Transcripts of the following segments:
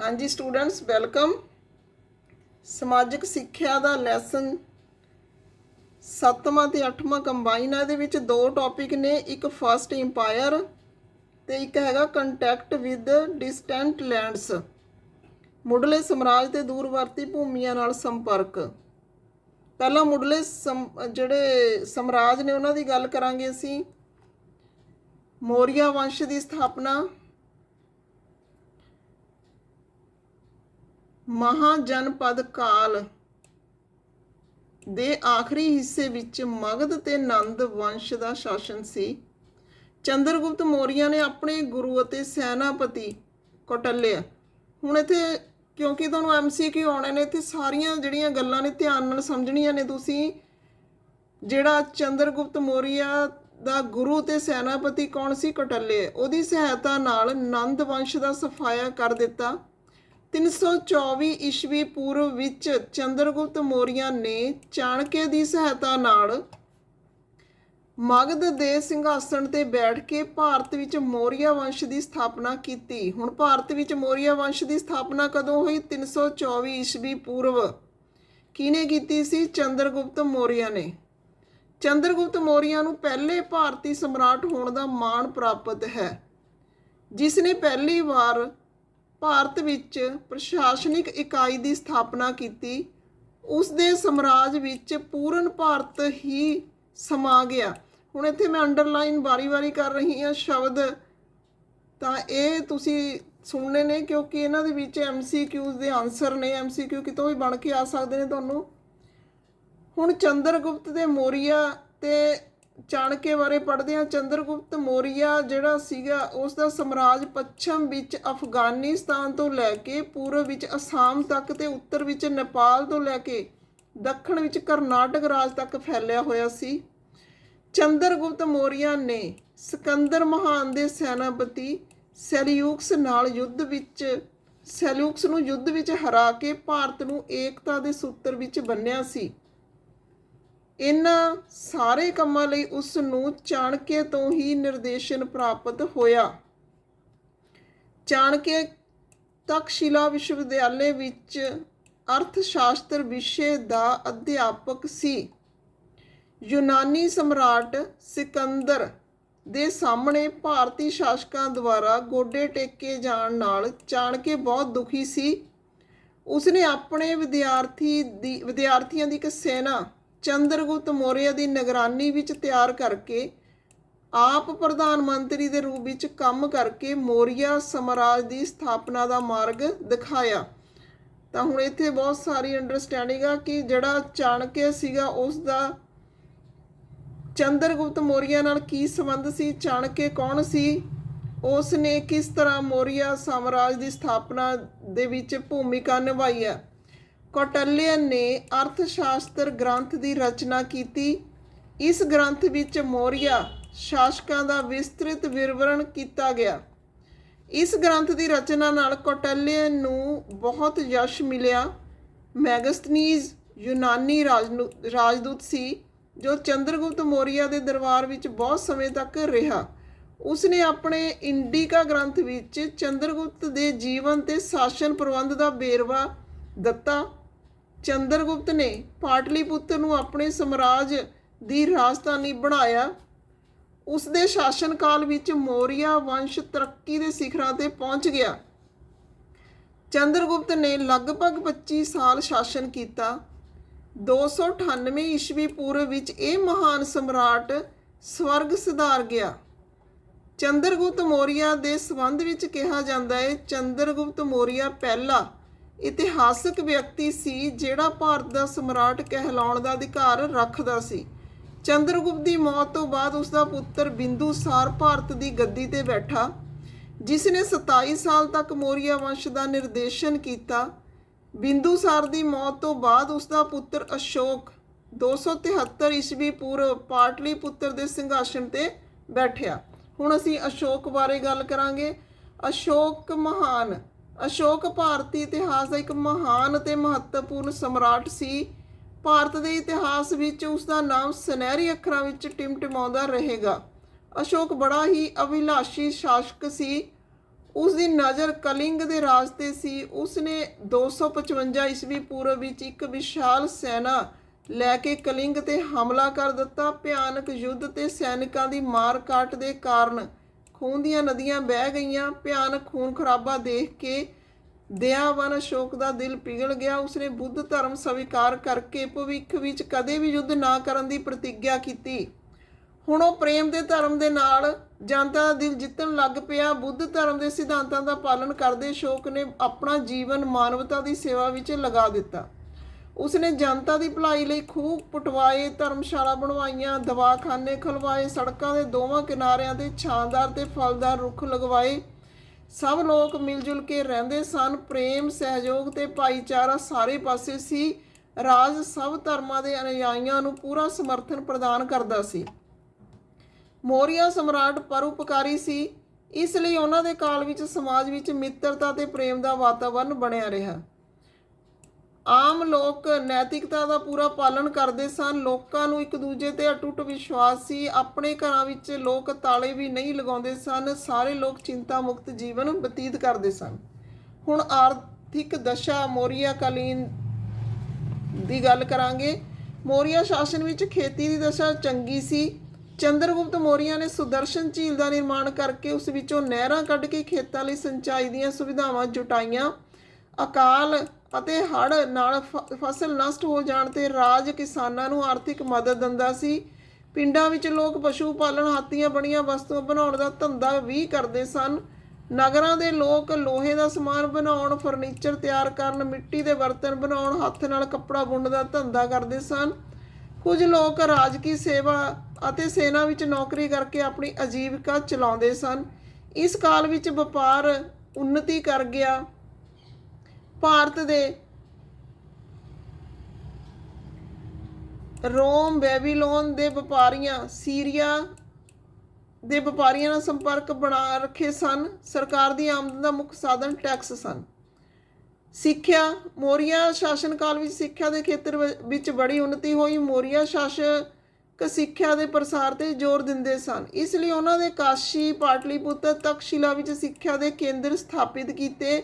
हाँ जी students welcome. समाजिक सिक्ख्या का लैसन 7वां ते 8वां कंबाइन है। ये दो टॉपिक ने, एक फर्स्ट इंपायर ते एक हैगा कंटैक्ट विद डिस्टेंट लैंड्स, मुढ़ले समराज ते दूरवर्ती भूमियां नाल संपर्क। पहला मुढ़ले जिहड़े समराज ने उन्हां दी गल करांगे असीं। मौर्य वंश की स्थापना, महाजनपद काल ਦੇ ਆਖਰੀ ਹਿੱਸੇ ਵਿੱਚ ਮਗਧ ਤੇ ਨੰਦ ਵੰਸ਼ ਦਾ ਸ਼ਾਸਨ ਸੀ। ਚੰਦਰਗੁਪਤ ਮੌਰੀਆ ਨੇ ਆਪਣੇ ਗੁਰੂ ਅਤੇ ਸੈਨਾਪਤੀ ਕੌਟਲਿਆ, ਹੁਣ ਇੱਥੇ ਕਿਉਂਕਿ ਤੁਹਾਨੂੰ MCQ ਆਉਣੇ ਨੇ, ਇੱਥੇ ਸਾਰੀਆਂ ਜਿਹੜੀਆਂ ਗੱਲਾਂ ਨੇ ਧਿਆਨ ਨਾਲ ਸਮਝਣੀਆਂ ਨੇ ਤੁਸੀਂ। ਜਿਹੜਾ ਚੰਦਰਗੁਪਤ ਮੌਰੀਆ ਦਾ ਗੁਰੂ ਤੇ ਸੈਨਾਪਤੀ ਕੌਣ ਸੀ? ਕੌਟਲਿਆ। ਉਹਦੀ ਸਹਾਇਤਾ ਨਾਲ ਨੰਦ ਵੰਸ਼ ਦਾ ਸਫਾਇਆ ਕਰ ਦਿੱਤਾ। 324 ਈਸਵੀ ਪੂਰਵ ਵਿੱਚ ਚੰਦਰਗੁਪਤ ਮੌਰੀਆ ਨੇ ਚਾਣਕੇ ਦੀ ਸਹਾਇਤਾ ਨਾਲ ਮਗਧ ਦੇ ਸਿੰਘਾਸਣ ਤੇ ਬੈਠ ਕੇ ਭਾਰਤ ਵਿੱਚ ਮੌਰੀਆ ਵੰਸ਼ ਦੀ ਸਥਾਪਨਾ ਕੀਤੀ। ਹੁਣ ਭਾਰਤ ਵਿੱਚ ਮੌਰੀਆ ਵੰਸ਼ ਦੀ ਸਥਾਪਨਾ ਕਦੋਂ ਹੋਈ? 324 ਈਸਵੀ ਪੂਰਵ। ਕਿਹਨੇ ਕੀਤੀ ਸੀ? ਚੰਦਰਗੁਪਤ ਮੌਰੀਆ ਨੇ। ਚੰਦਰਗੁਪਤ ਮੌਰੀਆ ਨੂੰ ਪਹਿਲੇ ਭਾਰਤੀ ਸਮਰਾਟ ਹੋਣ ਦਾ ਮਾਣ ਪ੍ਰਾਪਤ ਹੈ, ਜਿਸ ਨੇ ਪਹਿਲੀ ਵਾਰ ਭਾਰਤ ਵਿੱਚ ਪ੍ਰਸ਼ਾਸਨਿਕ ਇਕਾਈ ਦੀ ਸਥਾਪਨਾ ਕੀਤੀ। ਉਸ ਦੇ ਸਮਰਾਜ ਵਿੱਚ ਪੂਰਨ ਭਾਰਤ ਹੀ ਸਮਾ ਗਿਆ। ਹੁਣ ਇੱਥੇ ਮੈਂ ਅੰਡਰਲਾਈਨ ਵਾਰੀ ਕਰ ਰਹੀ ਹਾਂ ਸ਼ਬਦ, ਤਾਂ ਇਹ ਤੁਸੀਂ ਸੁਣਨੇ ਨੇ ਕਿਉਂਕਿ ਇਹਨਾਂ ਦੇ ਵਿੱਚ MCQs ਦੇ ਆਨਸਰ ਨੇ। MCQ ਕਿਤੋਂ ਵੀ ਬਣ ਕੇ ਆ ਸਕਦੇ ਨੇ ਤੁਹਾਨੂੰ। ਹੁਣ ਚੰਦਰਗੁਪਤ ਦੇ ਮੌਰੀਆ ਤੇ ਚਾਣਕੇ ਬਾਰੇ ਪੜ੍ਹਦੇ ਹਾਂ। ਚੰਦਰਗੁਪਤ ਮੌਰੀਆ ਜਿਹੜਾ ਸੀਗਾ ਉਸ ਦਾ ਸਮਰਾਜ ਪੱਛਮ ਵਿੱਚ ਅਫਗਾਨਿਸਤਾਨ ਤੋਂ ਲੈ ਕੇ ਪੂਰਬ ਵਿੱਚ ਅਸਾਮ ਤੱਕ ਤੇ ਉੱਤਰ ਵਿੱਚ ਨੇਪਾਲ ਤੋਂ ਲੈ ਕੇ ਦੱਖਣ ਵਿੱਚ ਕਰਨਾਟਕ ਰਾਜ ਤੱਕ ਫੈਲਿਆ ਹੋਇਆ ਸੀ। ਚੰਦਰਗੁਪਤ ਮੌਰੀਆ ਨੇ ਸਿਕੰਦਰ ਮਹਾਨ ਦੇ ਸੈਨਾਪਤੀ ਸੈਲਿਊਕਸ ਨੂੰ ਯੁੱਧ ਵਿੱਚ ਹਰਾ ਕੇ ਭਾਰਤ ਨੂੰ ਏਕਤਾ ਦੇ ਸੂਤਰ ਵਿੱਚ ਬੰਨ੍ਹਿਆ ਸੀ। ਇਹਨਾਂ ਸਾਰੇ ਕੰਮਾਂ ਲਈ ਉਸ ਨੂੰ ਚਾਣਕੇ ਤੋਂ ਹੀ ਨਿਰਦੇਸ਼ਨ ਪ੍ਰਾਪਤ ਹੋਇਆ। ਚਾਣਕੇ ਤਕਸ਼ਿਲਾ ਵਿਸ਼ਵਵਿਦਿਆਲੇ ਵਿੱਚ ਅਰਥ ਸ਼ਾਸਤਰ ਵਿਸ਼ੇ ਦਾ ਅਧਿਆਪਕ ਸੀ। ਯੂਨਾਨੀ ਸਮਰਾਟ ਸਿਕੰਦਰ ਦੇ ਸਾਹਮਣੇ ਭਾਰਤੀ ਸ਼ਾਸਕਾਂ ਦੁਆਰਾ ਗੋਡੇ ਟੇਕੇ ਜਾਣ ਨਾਲ ਚਾਣਕੇ ਬਹੁਤ ਦੁਖੀ ਸੀ। ਉਸਨੇ ਆਪਣੇ ਵਿਦਿਆਰਥੀਆਂ ਦੀ ਇੱਕ ਸੈਨਾ ਚੰਦਰਗੁਪਤ ਮੌਰੀਆ ਦੀ ਨਿਗਰਾਨੀ ਵਿੱਚ ਤਿਆਰ ਕਰਕੇ ਆਪ ਪ੍ਰਧਾਨ ਮੰਤਰੀ ਦੇ ਰੂਪ ਵਿੱਚ ਕੰਮ ਕਰਕੇ ਮੌਰੀਆ ਸਾਮਰਾਜ ਦੀ ਸਥਾਪਨਾ ਦਾ ਮਾਰਗ ਦਿਖਾਇਆ। ਤਾਂ ਹੁਣ ਇੱਥੇ ਬਹੁਤ ਸਾਰੀ ਅੰਡਰਸਟੈਂਡਿੰਗ ਆ ਕਿ ਜਿਹੜਾ ਚਾਣਕੇ ਸੀਗਾ ਉਸ ਦਾ ਚੰਦਰਗੁਪਤ ਮੌਰੀਆ ਨਾਲ ਕੀ ਸੰਬੰਧ ਸੀ, ਚਾਣਕੇ ਕੌਣ ਸੀ, ਉਸ ਨੇ ਕਿਸ ਤਰ੍ਹਾਂ ਮੌਰੀਆ ਸਾਮਰਾਜ ਦੀ ਸਥਾਪਨਾ ਦੇ ਵਿੱਚ ਭੂਮਿਕਾ ਨਿਭਾਈ ਹੈ। ਕੌਟਲਿਆ ਨੇ ਅਰਥ ਸ਼ਾਸਤਰ ਗ੍ਰੰਥ ਦੀ ਰਚਨਾ ਕੀਤੀ। ਇਸ ਗ੍ਰੰਥ ਵਿੱਚ ਮੌਰੀਆ ਸ਼ਾਸਕਾਂ ਦਾ ਵਿਸਤ੍ਰਿਤ ਵਿਵਰਣ ਕੀਤਾ ਗਿਆ। ਇਸ ਗ੍ਰੰਥ ਦੀ ਰਚਨਾ ਨਾਲ ਕੌਟਲਿਆ ਨੂੰ ਬਹੁਤ ਯਸ਼ ਮਿਲਿਆ। ਮੈਗਸਥਨੀਜ਼ ਯੂਨਾਨੀ ਰਾਜਦੂਤ ਸੀ ਜੋ ਚੰਦਰਗੁਪਤ ਮੌਰੀਆ ਦੇ ਦਰਬਾਰ ਵਿੱਚ ਬਹੁਤ ਸਮੇਂ ਤੱਕ ਰਿਹਾ। ਉਸਨੇ ਆਪਣੇ ਇੰਡੀਕਾ ਗ੍ਰੰਥ ਵਿੱਚ ਚੰਦਰਗੁਪਤ ਦੇ ਜੀਵਨ ਤੇ ਸ਼ਾਸਨ ਪ੍ਰਬੰਧ ਦਾ ਵੇਰਵਾ ਦਿੱਤਾ। ਚੰਦਰਗੁਪਤ ਨੇ ਪਾਟਲੀਪੁੱਤਰ ਨੂੰ ਆਪਣੇ ਸਮਰਾਜ ਦੀ ਰਾਜਧਾਨੀ ਬਣਾਇਆ। ਉਸ ਦੇ ਸ਼ਾਸਨ ਕਾਲ ਵਿੱਚ ਮੌਰੀਆ ਵੰਸ਼ ਤਰੱਕੀ ਦੇ ਸਿਖਰਾਂ ਤੇ ਪਹੁੰਚ ਗਿਆ। ਚੰਦਰਗੁਪਤ ਨੇ ਲਗਭਗ 25 ਸਾਲ ਸ਼ਾਸਨ ਕੀਤਾ। 298 ਈਸਵੀ ਪੂਰਵ ਵਿੱਚ ਇਹ ਮਹਾਨ ਸਮਰਾਟ ਸਵਰਗ ਸਿਧਾਰ ਗਿਆ। ਚੰਦਰਗੁਪਤ ਮੌਰੀਆ ਦੇ ਸੰਬੰਧ ਵਿੱਚ ਕਿਹਾ ਜਾਂਦਾ ਹੈ ਚੰਦਰਗੁਪਤ ਮੌਰੀਆ ਪਹਿਲਾ ਇਤਿਹਾਸਕ ਵਿਅਕਤੀ ਸੀ ਜਿਹੜਾ ਭਾਰਤ ਦਾ ਸਮਰਾਟ ਕਹਿਲਾਉਣ ਦਾ ਅਧਿਕਾਰ ਰੱਖਦਾ ਸੀ। ਚੰਦਰਗੁਪਤ ਦੀ ਮੌਤ ਤੋਂ ਬਾਅਦ ਉਸ ਦਾ ਪੁੱਤਰ ਬਿੰਦੂਸਾਰ ਭਾਰਤ ਦੀ ਗੱਦੀ ਤੇ ਬੈਠਾ, ਜਿਸ ਨੇ 27 ਸਾਲ ਤੱਕ ਮੌਰੀਆ ਵੰਸ਼ ਦਾ ਨਿਰਦੇਸ਼ਨ ਕੀਤਾ। ਬਿੰਦੂਸਾਰ ਦੀ ਮੌਤ ਤੋਂ ਬਾਅਦ ਉਸ ਦਾ ਪੁੱਤਰ ਅਸ਼ੋਕ 273 ਈਸਵੀ ਪੂਰਵ ਪਾਟਲੀਪੁੱਤਰ ਦੇ ਸਿੰਘਾਸਣ ਤੇ ਬੈਠਿਆ। ਹੁਣ ਅਸੀਂ ਅਸ਼ੋਕ ਬਾਰੇ ਗੱਲ ਕਰਾਂਗੇ। ਅਸ਼ੋਕ ਭਾਰਤੀ ਇਤਿਹਾਸ ਦਾ ਇੱਕ ਮਹਾਨ ਅਤੇ ਮਹੱਤਵਪੂਰਨ ਸਮਰਾਟ ਸੀ। ਭਾਰਤ ਦੇ ਇਤਿਹਾਸ ਵਿੱਚ ਉਸ ਦਾ ਨਾਮ ਸੁਨਹਿਰੀ ਅੱਖਰਾਂ ਵਿੱਚ ਟਿਮਟਿਮਾਉਂਦਾ ਰਹੇਗਾ। ਅਸ਼ੋਕ ਬੜਾ ਹੀ ਅਭਿਲਾਸ਼ੀ ਸ਼ਾਸਕ ਸੀ। ਉਸ ਦੀ ਨਜ਼ਰ ਕਲਿੰਗ ਦੇ ਰਾਜ ਤੇ ਸੀ। ਉਸਨੇ 255 ਈਸਵੀ ਪੂਰਵ ਵਿੱਚ ਇੱਕ ਵਿਸ਼ਾਲ ਸੈਨਾ ਲੈ ਕੇ ਕਲਿੰਗ ਤੇ ਹਮਲਾ ਕਰ ਦਿੱਤਾ। ਭਿਆਨਕ ਯੁੱਧ ਤੇ ਸੈਨਿਕਾਂ ਦੀ ਮਾਰ ਕਾਟ ਦੇ ਕਾਰਨ ਖੂਨ ਦੀਆਂ ਨਦੀਆਂ ਵਹਿ ਗਈਆਂ। ਭਿਆਨਕ ਖੂਨ ਖਰਾਬਾ ਦੇਖ ਕੇ ਦਇਆਵਾਨ ਅਸ਼ੋਕ ਦਾ ਦਿਲ ਪਿਘਲ ਗਿਆ। ਉਸਨੇ ਬੁੱਧ ਧਰਮ ਸਵੀਕਾਰ ਕਰਕੇ ਭਵਿੱਖ ਵਿੱਚ ਕਦੇ ਵੀ ਯੁੱਧ ਨਾ ਕਰਨ ਦੀ ਪ੍ਰਤੀਗਿਆ ਕੀਤੀ। ਹੁਣ ਉਹ ਪ੍ਰੇਮ ਦੇ ਧਰਮ ਦੇ ਨਾਲ ਜਨਤਾ ਦਾ ਦਿਲ ਜਿੱਤਣ ਲੱਗ ਪਿਆ। ਬੁੱਧ ਧਰਮ ਦੇ ਸਿਧਾਂਤਾਂ ਦਾ ਪਾਲਣ ਕਰਦੇ ਅਸ਼ੋਕ ਨੇ ਆਪਣਾ ਜੀਵਨ ਮਾਨਵਤਾ ਦੀ ਸੇਵਾ ਵਿੱਚ ਲਗਾ ਦਿੱਤਾ। ਉਸਨੇ ਜਨਤਾ ਦੀ ਭਲਾਈ ਲਈ ਖੂਹ ਪਟਵਾਏ, ਧਰਮਸ਼ਾਲਾ ਬਣਵਾਈਆਂ, ਦਵਾਖਾਨੇ ਖੁਲਵਾਏ, ਸੜਕਾਂ ਦੇ ਦੋਵਾਂ ਕਿਨਾਰਿਆਂ ਤੇ ਛਾਂਦਾਰ ਤੇ ਫਲਦਾਰ ਰੁੱਖ ਲਗਵਾਏ। ਸਭ ਲੋਕ ਮਿਲ ਜੁਲ ਕੇ ਰਹਿੰਦੇ ਸਨ। ਪ੍ਰੇਮ, ਸਹਿਯੋਗ ਤੇ ਭਾਈਚਾਰਾ ਸਾਰੇ ਪਾਸੇ ਸੀ। ਰਾਜ ਸਭ ਧਰਮਾਂ ਦੇ ਅਨੁਯਾਈਆਂ ਨੂੰ ਪੂਰਾ ਸਮਰਥਨ ਪ੍ਰਦਾਨ ਕਰਦਾ ਸੀ। ਮੌਰੀਆ ਸਮਰਾਟ ਪਰਉਪਕਾਰੀ ਸੀ, ਇਸ ਲਈ ਉਹਨਾਂ ਦੇ ਕਾਲ ਵਿੱਚ ਸਮਾਜ ਵਿੱਚ ਮਿੱਤਰਤਾ ਤੇ ਪ੍ਰੇਮ ਦਾ ਵਾਤਾਵਰਨ ਬਣਿਆ ਰਿਹਾ। ਆਮ ਲੋਕ ਨੈਤਿਕਤਾ ਦਾ ਪੂਰਾ ਪਾਲਣ ਕਰਦੇ ਸਨ। ਲੋਕਾਂ ਨੂੰ ਇੱਕ ਦੂਜੇ ਤੇ ਅਟੁੱਟ ਵਿਸ਼ਵਾਸ ਸੀ। ਆਪਣੇ ਘਰਾਂ ਵਿੱਚ ਲੋਕ ਤਾਲੇ ਵੀ ਨਹੀਂ ਲਗਾਉਂਦੇ ਸਨ। ਸਾਰੇ ਲੋਕ ਚਿੰਤਾ ਮੁਕਤ ਜੀਵਨ ਬਤੀਤ ਕਰਦੇ ਸਨ। ਹੁਣ ਆਰਥਿਕ ਦਸ਼ਾ ਮੌਰੀਆ ਕਾਲੀਨ ਦੀ ਗੱਲ ਕਰਾਂਗੇ। ਮੌਰੀਆ ਸ਼ਾਸਨ ਵਿੱਚ ਖੇਤੀ ਦੀ ਦਸ਼ਾ ਚੰਗੀ ਸੀ। ਚੰਦਰਗੁਪਤ ਮੌਰੀਆ ਨੇ ਸੁਦਰਸ਼ਨ ਝੀਲ ਦਾ ਨਿਰਮਾਣ ਕਰਕੇ ਉਸ ਵਿੱਚੋਂ ਨਹਿਰਾਂ ਕੱਢ ਕੇ ਖੇਤਾਂ ਲਈ ਸਿੰਚਾਈ ਦੀਆਂ ਸੁਵਿਧਾਵਾਂ ਜੁਟਾਈਆਂ। ਅਕਾਲ ਅਤੇ ਹੜ੍ਹ ਨਾਲ ਫਸਲ ਨਸ਼ਟ ਹੋ ਜਾਣ ਤੇ ਰਾਜ ਕਿਸਾਨਾਂ ਨੂੰ ਆਰਥਿਕ ਮਦਦ ਦਿੰਦਾ ਸੀ। ਪਿੰਡਾਂ ਵਿੱਚ ਲੋਕ ਪਸ਼ੂ ਪਾਲਣ, ਹਾਥੀਆਂ ਬਣੀਆਂ ਵਸਤੂਆਂ ਬਣਾਉਣ ਦਾ ਧੰਦਾ ਵੀ ਕਰਦੇ ਸਨ। ਨਗਰਾਂ ਦੇ ਲੋਕ ਲੋਹੇ ਦਾ ਸਮਾਨ ਬਣਾਉਣ, ਫਰਨੀਚਰ ਤਿਆਰ ਕਰਨ, ਮਿੱਟੀ ਦੇ ਬਰਤਨ ਬਣਾਉਣ, ਹੱਥ ਨਾਲ ਕੱਪੜਾ ਬੁਣਨ ਦਾ ਧੰਦਾ ਕਰਦੇ ਸਨ। ਕੁਝ ਲੋਕ ਰਾਜਕੀ ਸੇਵਾ ਅਤੇ ਸੈਨਾ ਵਿੱਚ ਨੌਕਰੀ ਕਰਕੇ ਆਪਣੀ ਆਜੀਵਿਕਾ ਚਲਾਉਂਦੇ ਸਨ। ਇਸ ਕਾਲ ਵਿੱਚ ਵਪਾਰ ਉੱਨਤੀ ਕਰ ਗਿਆ। ਭਾਰਤ ਦੇ ਰੋਮ, ਬੈਬੀਲੋਨ ਦੇ ਵਪਾਰੀਆਂ, ਸੀਰੀਆ ਦੇ ਵਪਾਰੀਆਂ ਨਾਲ ਸੰਪਰਕ ਬਣਾ ਰੱਖੇ ਸਨ। ਸਰਕਾਰ ਦੀ ਆਮਦਨ ਦਾ ਮੁੱਖ ਸਾਧਨ ਟੈਕਸ ਸਨ। ਸਿੱਖਿਆ ਮੌਰੀਆ ਸ਼ਾਸਨ ਕਾਲ ਵਿੱਚ ਸਿੱਖਿਆ ਦੇ ਖੇਤਰ ਵਿੱਚ ਬੜੀ ਉੱਨਤੀ ਹੋਈ। ਮੌਰੀਆ ਸ਼ਾਸਕ ਸਿੱਖਿਆ ਦੇ ਪ੍ਰਸਾਰ ਤੇ ਜ਼ੋਰ ਦਿੰਦੇ ਸਨ, ਇਸ ਲਈ ਉਹਨਾਂ ਦੇ ਕਾਸ਼ੀ, ਪਾਟਲੀਪੁੱਤਰ, ਤਕਸ਼ਿਲਾ ਵਿੱਚ ਸਿੱਖਿਆ ਦੇ ਕੇਂਦਰ ਸਥਾਪਿਤ ਕੀਤੇ।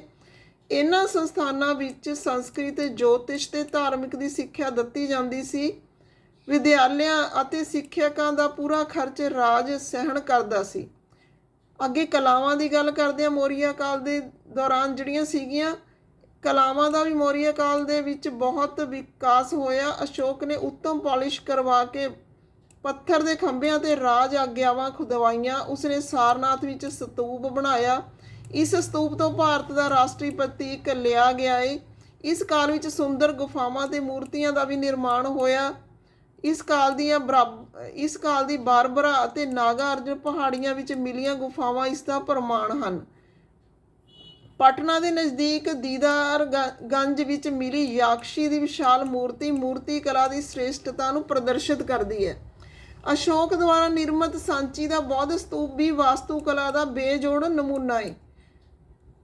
ਇਹਨਾਂ ਸੰਸਥਾਨਾਂ ਵਿੱਚ ਸੰਸਕ੍ਰਿਤ, ਜੋਤਿਸ਼ ਤੇ ਧਾਰਮਿਕ ਦੀ ਸਿੱਖਿਆ ਦਿੱਤੀ ਜਾਂਦੀ ਸੀ। ਵਿਦਿਆਲਿਆਂ ਅਤੇ ਸਿੱਖਿਅਕਾਂ ਦਾ ਪੂਰਾ ਖਰਚ ਰਾਜ ਸਹਿਣ ਕਰਦਾ ਸੀ। ਅੱਗੇ ਕਲਾਵਾਂ ਦੀ ਗੱਲ ਕਰਦੇ ਹਾਂ। ਮੌਰੀਆ ਕਾਲ ਦੇ ਦੌਰਾਨ ਜਿਹੜੀਆਂ ਸੀਗੀਆਂ ਕਲਾਵਾਂ ਦਾ ਵੀ ਮੌਰੀਆ ਕਾਲ ਦੇ ਵਿੱਚ ਬਹੁਤ ਵਿਕਾਸ ਹੋਇਆ। ਅਸ਼ੋਕ ਨੇ ਉੱਤਮ ਪਾਲਿਸ਼ ਕਰਵਾ ਕੇ ਪੱਥਰ ਦੇ ਖੰਭਿਆਂ ਤੇ ਰਾਜ ਆਗਿਆਵਾਂ ਖੁਦਵਾਈਆਂ। ਉਸਨੇ ਸਾਰਨਾਥ ਵਿੱਚ ਸਤੂਪ ਬਣਾਇਆ। ਇਸ ਸਤੂਪ ਤੋਂ ਭਾਰਤ ਦਾ ਰਾਸ਼ਟਰੀ ਪ੍ਰਤੀਕ ਲਿਆ ਗਿਆ ਹੈ। ਇਸ ਕਾਲ ਵਿੱਚ ਸੁੰਦਰ ਗੁਫਾਵਾਂ ਤੇ ਮੂਰਤੀਆਂ ਦਾ ਵੀ ਨਿਰਮਾਣ ਹੋਇਆ। ਇਸ ਕਾਲ ਦੀ ਬਾਰਬਰਾ ਅਤੇ ਨਾਗਾ ਅਰਜੁਨ ਪਹਾੜੀਆਂ ਵਿੱਚ ਮਿਲੀਆਂ ਗੁਫਾਵਾਂ ਇਸ ਦਾ ਪ੍ਰਮਾਣ ਹਨ। ਪਟਨਾ ਦੇ ਨਜ਼ਦੀਕ ਦੀਦਾਰਗੰਜ ਵਿੱਚ ਮਿਲੀ ਯਾਕਸ਼ੀ ਦੀ ਵਿਸ਼ਾਲ ਮੂਰਤੀ ਕਲਾ ਦੀ ਸ੍ਰੇਸ਼ਟਤਾ ਨੂੰ ਪ੍ਰਦਰਸ਼ਿਤ ਕਰਦੀ ਹੈ। ਅਸ਼ੋਕ ਦੁਆਰਾ ਨਿਰਮਿਤ ਸਾਂਚੀ ਦਾ ਬੌਧ ਸਤੂਪ ਵੀ ਵਾਸਤੂ ਕਲਾ ਦਾ ਬੇਜੋੜ ਨਮੂਨਾ ਹੈ।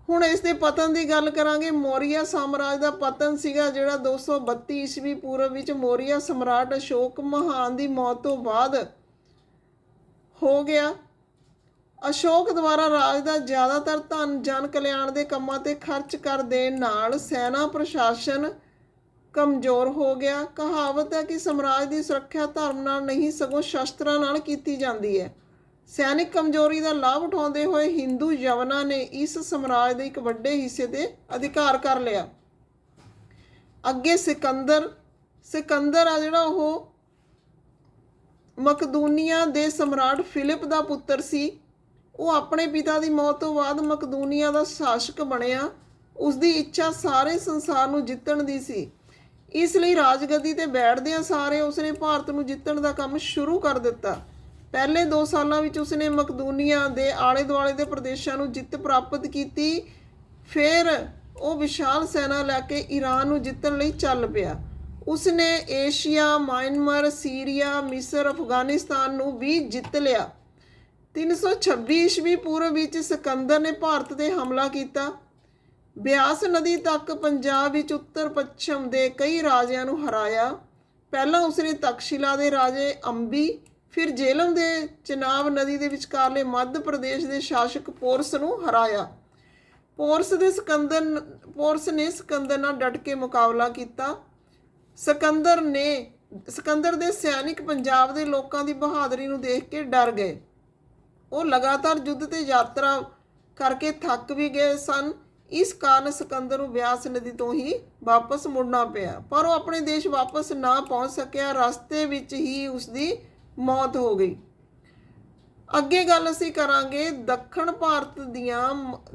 ਹੁਣ ਇਸ ਦੇ ਪਤਨ ਦੀ ਗੱਲ ਕਰਾਂਗੇ। ਮੌਰੀਆ ਸਾਮਰਾਜ ਦਾ ਪਤਨ ਸੀਗਾ ਜਿਹੜਾ 232 ਈਸਵੀ ਪੂਰਵ ਵਿੱਚ ਮੌਰੀਆ ਸਮਰਾਟ ਅਸ਼ੋਕ ਮਹਾਨ ਦੀ ਮੌਤ ਤੋਂ ਬਾਅਦ ਹੋ ਗਿਆ। ਅਸ਼ੋਕ ਦੁਆਰਾ ਰਾਜ ਦਾ ਜ਼ਿਆਦਾਤਰ ਧਨ ਜਨ ਕਲਿਆਣ ਦੇ ਕੰਮਾਂ ਤੇ ਖਰਚ ਕਰ ਦੇਣ ਨਾਲ ਸੈਨਾ ਪ੍ਰਸ਼ਾਸਨ ਕਮਜ਼ੋਰ ਹੋ ਗਿਆ। ਕਹਾਵਤ ਹੈ ਕਿ ਸਮਰਾਜ ਦੀ ਸੁਰੱਖਿਆ ਧਰਮ ਨਾਲ ਨਹੀਂ ਸਗੋਂ ਸ਼ਸਤਰਾਂ ਨਾਲ ਕੀਤੀ ਜਾਂਦੀ ਹੈ। ਸੈਨਿਕ ਕਮਜ਼ੋਰੀ ਦਾ ਲਾਭ ਉਠਾਉਂਦੇ ਹੋਏ ਹਿੰਦੂ ਯਵਨਾਂ ਨੇ ਇਸ ਸਮਰਾਜ ਦੇ ਇੱਕ ਵੱਡੇ ਹਿੱਸੇ ਤੇ ਅਧਿਕਾਰ ਕਰ ਲਿਆ। ਅੱਗੇ ਸਿਕੰਦਰ ਆ ਜਿਹੜਾ ਉਹ ਮਕਦੂਨੀਆ ਦੇ ਸਮਰਾਟ ਫਿਲਿਪ ਦਾ ਪੁੱਤਰ ਸੀ। ਉਹ ਆਪਣੇ ਪਿਤਾ ਦੀ ਮੌਤ ਤੋਂ ਬਾਅਦ ਮਕਦੂਨੀਆ ਦਾ ਸ਼ਾਸਕ ਬਣਿਆ। ਉਸ ਦੀ ਇੱਛਾ ਸਾਰੇ ਸੰਸਾਰ ਨੂੰ ਜਿੱਤਣ ਦੀ ਸੀ, ਇਸ ਲਈ ਰਾਜਗੱਦੀ ਤੇ ਬੈਠਦਿਆਂ ਸਾਰੇ ਉਸਨੇ ਭਾਰਤ ਨੂੰ ਜਿੱਤਣ ਦਾ ਕੰਮ ਸ਼ੁਰੂ ਕਰ ਦਿੱਤਾ। ਪਹਿਲੇ 2 ਸਾਲਾਂ ਵਿੱਚ ਉਸਨੇ ਮਕਦੂਨੀਆ ਦੇ ਆਲੇ ਦੁਆਲੇ ਦੇ ਪ੍ਰਦੇਸ਼ਾਂ ਨੂੰ ਜਿੱਤ ਪ੍ਰਾਪਤ ਕੀਤੀ। ਫਿਰ ਉਹ ਵਿਸ਼ਾਲ ਸੈਨਾ ਲੈ ਕੇ ਈਰਾਨ ਨੂੰ ਜਿੱਤਣ ਲਈ ਚੱਲ ਪਿਆ। ਉਸਨੇ ਏਸ਼ੀਆ, ਮਿਆਂਮਾਰ, ਸੀਰੀਆ, ਮਿਸਰ, ਅਫਗਾਨਿਸਤਾਨ ਨੂੰ ਵੀ ਜਿੱਤ ਲਿਆ। 326 ਈਸਵੀ ਪੂਰਵ ਵਿੱਚ ਸਿਕੰਦਰ ਨੇ ਭਾਰਤ 'ਤੇ ਹਮਲਾ ਕੀਤਾ। ਬਿਆਸ ਨਦੀ ਤੱਕ ਪੰਜਾਬ ਵਿੱਚ ਉੱਤਰ ਪੱਛਮ ਦੇ ਕਈ ਰਾਜਿਆਂ ਨੂੰ ਹਰਾਇਆ। ਪਹਿਲਾਂ ਉਸਨੇ ਤਕਸ਼ਿਲਾ ਦੇ ਰਾਜੇ ਅੰਬੀ, ਫਿਰ ਜੇਹਲਮ ਦੇ ਚਨਾਬ ਨਦੀ ਦੇ ਵਿਚਕਾਰਲੇ ਮੱਧ ਪ੍ਰਦੇਸ਼ ਦੇ ਸ਼ਾਸਕ ਪੋਰਸ ਨੂੰ ਹਰਾਇਆ। ਪੋਰਸ ਨੇ ਸਿਕੰਦਰ ਨਾਲ ਡਟ ਕੇ ਮੁਕਾਬਲਾ ਕੀਤਾ। ਸਿਕੰਦਰ ਦੇ ਸੈਨਿਕ ਪੰਜਾਬ ਦੇ ਲੋਕਾਂ ਦੀ ਬਹਾਦਰੀ ਨੂੰ ਦੇਖ ਕੇ ਡਰ ਗਏ। ਉਹ ਲਗਾਤਾਰ ਯੁੱਧ ਤੇ ਯਾਤਰਾ ਕਰਕੇ ਥੱਕ ਵੀ ਗਏ ਸਨ। ਇਸ ਕਾਰਨ ਸਿਕੰਦਰ ਨੂੰ ਬਿਆਸ ਨਦੀ ਤੋਂ ਹੀ ਵਾਪਸ ਮੁੜਨਾ ਪਿਆ, ਪਰ ਉਹ ਆਪਣੇ ਦੇਸ਼ ਵਾਪਸ ਨਾ ਪਹੁੰਚ ਸਕਿਆ। ਰਸਤੇ ਵਿੱਚ ਹੀ ਉਸਦੀ ਮੌਤ ਹੋ ਗਈ। ਅੱਗੇ ਗੱਲ ਅਸੀਂ ਕਰਾਂਗੇ ਦੱਖਣ ਭਾਰਤ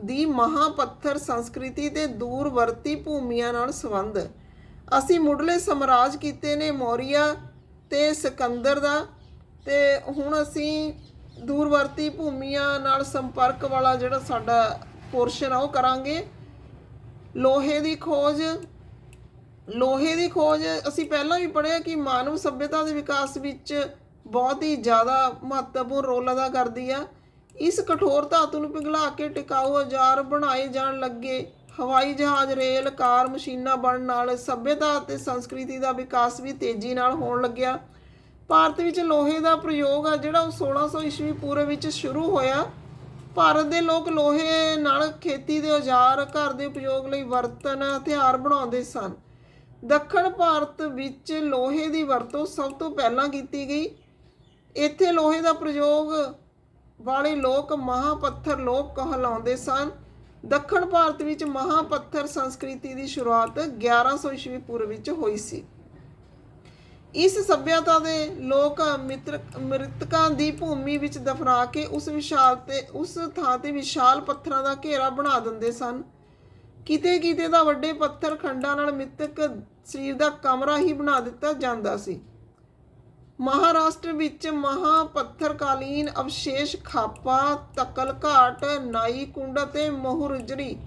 ਦੀ ਮਹਾਪੱਥਰ ਸੰਸਕ੍ਰਿਤੀ ਤੇ ਦੂਰਵਰਤੀ ਭੂਮੀਆਂ ਨਾਲ ਸੰਬੰਧ। ਅਸੀਂ ਮੁੱਢਲੇ ਸਾਮਰਾਜ ਕੀਤੇ ਨੇ ਮੌਰੀਆ ਤੇ ਸਿਕੰਦਰ ਦਾ, ਤੇ ਹੁਣ ਅਸੀਂ ਦੂਰਵਰਤੀ ਭੂਮੀਆਂ ਨਾਲ ਸੰਪਰਕ ਵਾਲਾ ਜਿਹੜਾ ਸਾਡਾ ਪੋਰਸ਼ਨ ਆ ਉਹ ਕਰਾਂਗੇ। ਲੋਹੇ ਦੀ ਖੋਜ ਅਸੀਂ ਪਹਿਲਾਂ ਵੀ ਪੜ੍ਹਿਆ ਕਿ ਮਾਨਵ ਸੱਭਿਅਤਾ ਦੇ ਵਿਕਾਸ ਵਿੱਚ ਬਹੁਤ ਹੀ ਜ਼ਿਆਦਾ ਮਹੱਤਵਪੂਰਨ ਰੋਲ ਅਦਾ ਕਰਦੀ ਆ। ਇਸ ਕਠੋਰ ਧਾਤੂ ਨੂੰ ਪਿਘਲਾ ਕੇ ਟਿਕਾਊ ਔਜ਼ਾਰ ਬਣਾਏ ਜਾਣ ਲੱਗੇ। ਹਵਾਈ ਜਹਾਜ਼, ਰੇਲ, ਕਾਰ, ਮਸ਼ੀਨਾਂ ਬਣਨ ਨਾਲ ਸੱਭਿਅਤਾ ਅਤੇ ਸੰਸਕ੍ਰਿਤੀ ਦਾ ਵਿਕਾਸ ਵੀ ਤੇਜ਼ੀ ਨਾਲ ਹੋਣ ਲੱਗਿਆ। ਭਾਰਤ ਵਿੱਚ ਲੋਹੇ ਦਾ ਪ੍ਰਯੋਗ ਆ ਜਿਹੜਾ ਉਹ 1600 ਈਸਵੀ ਪੂਰਵ ਵਿੱਚ ਸ਼ੁਰੂ ਹੋਇਆ। ਭਾਰਤ ਦੇ ਲੋਕ ਲੋਹੇ ਨਾਲ ਖੇਤੀ ਦੇ ਔਜ਼ਾਰ, ਘਰ ਦੇ ਉਪਯੋਗ ਲਈ ਬਰਤਨ, ਹਥਿਆਰ ਬਣਾਉਂਦੇ ਸਨ। ਦੱਖਣ ਭਾਰਤ ਵਿੱਚ ਲੋਹੇ ਦੀ ਵਰਤੋਂ ਸਭ ਤੋਂ ਪਹਿਲਾਂ ਕੀਤੀ ਗਈ। ਇੱਥੇ ਲੋਹੇ ਦਾ ਪ੍ਰਯੋਗ ਵਾਲੇ ਲੋਕ ਮਹਾਪੱਥਰ ਲੋਕ ਕਹਿਲਾਉਂਦੇ ਸਨ। ਦੱਖਣ ਭਾਰਤ ਵਿੱਚ ਮਹਾਪੱਥਰ ਸੰਸਕ੍ਰਿਤੀ ਦੀ ਸ਼ੁਰੂਆਤ 1100 ਈਸਵੀ ਪੂਰਵ ਵਿੱਚ ਹੋਈ ਸੀ। ਇਸ ਸੱਭਿਅਤਾ ਦੇ ਲੋਕ ਮ੍ਰਿਤਕਾਂ ਦੀ ਭੂਮੀ ਵਿੱਚ ਦਫਨਾ ਕੇ ਉਸ ਥਾਂ ਤੇ ਵਿਸ਼ਾਲ ਪੱਥਰਾਂ ਦਾ ਘੇਰਾ ਬਣਾ ਦਿੰਦੇ ਸਨ। ਕਿਤੇ ਕਿਤੇ ਤਾਂ ਵੱਡੇ ਪੱਥਰ ਖੰਡਾਂ ਨਾਲ ਮ੍ਰਿਤਕ ਸਰੀਰ ਦਾ ਕਮਰਾ ਹੀ ਬਣਾ ਦਿੱਤਾ ਜਾਂਦਾ ਸੀ। ਮਹਾਰਾਸ਼ਟਰ ਵਿੱਚ ਮਹਾਪੱਥਰਕਾਲੀਨ ਅਵਸ਼ੇਸ਼ ਖਾਪਾ, ਤਕਲ ਘਾਟ, ਨਾਈ ਕੁੰਡ ਅਤੇ ਮਹੁਰਜਰੀ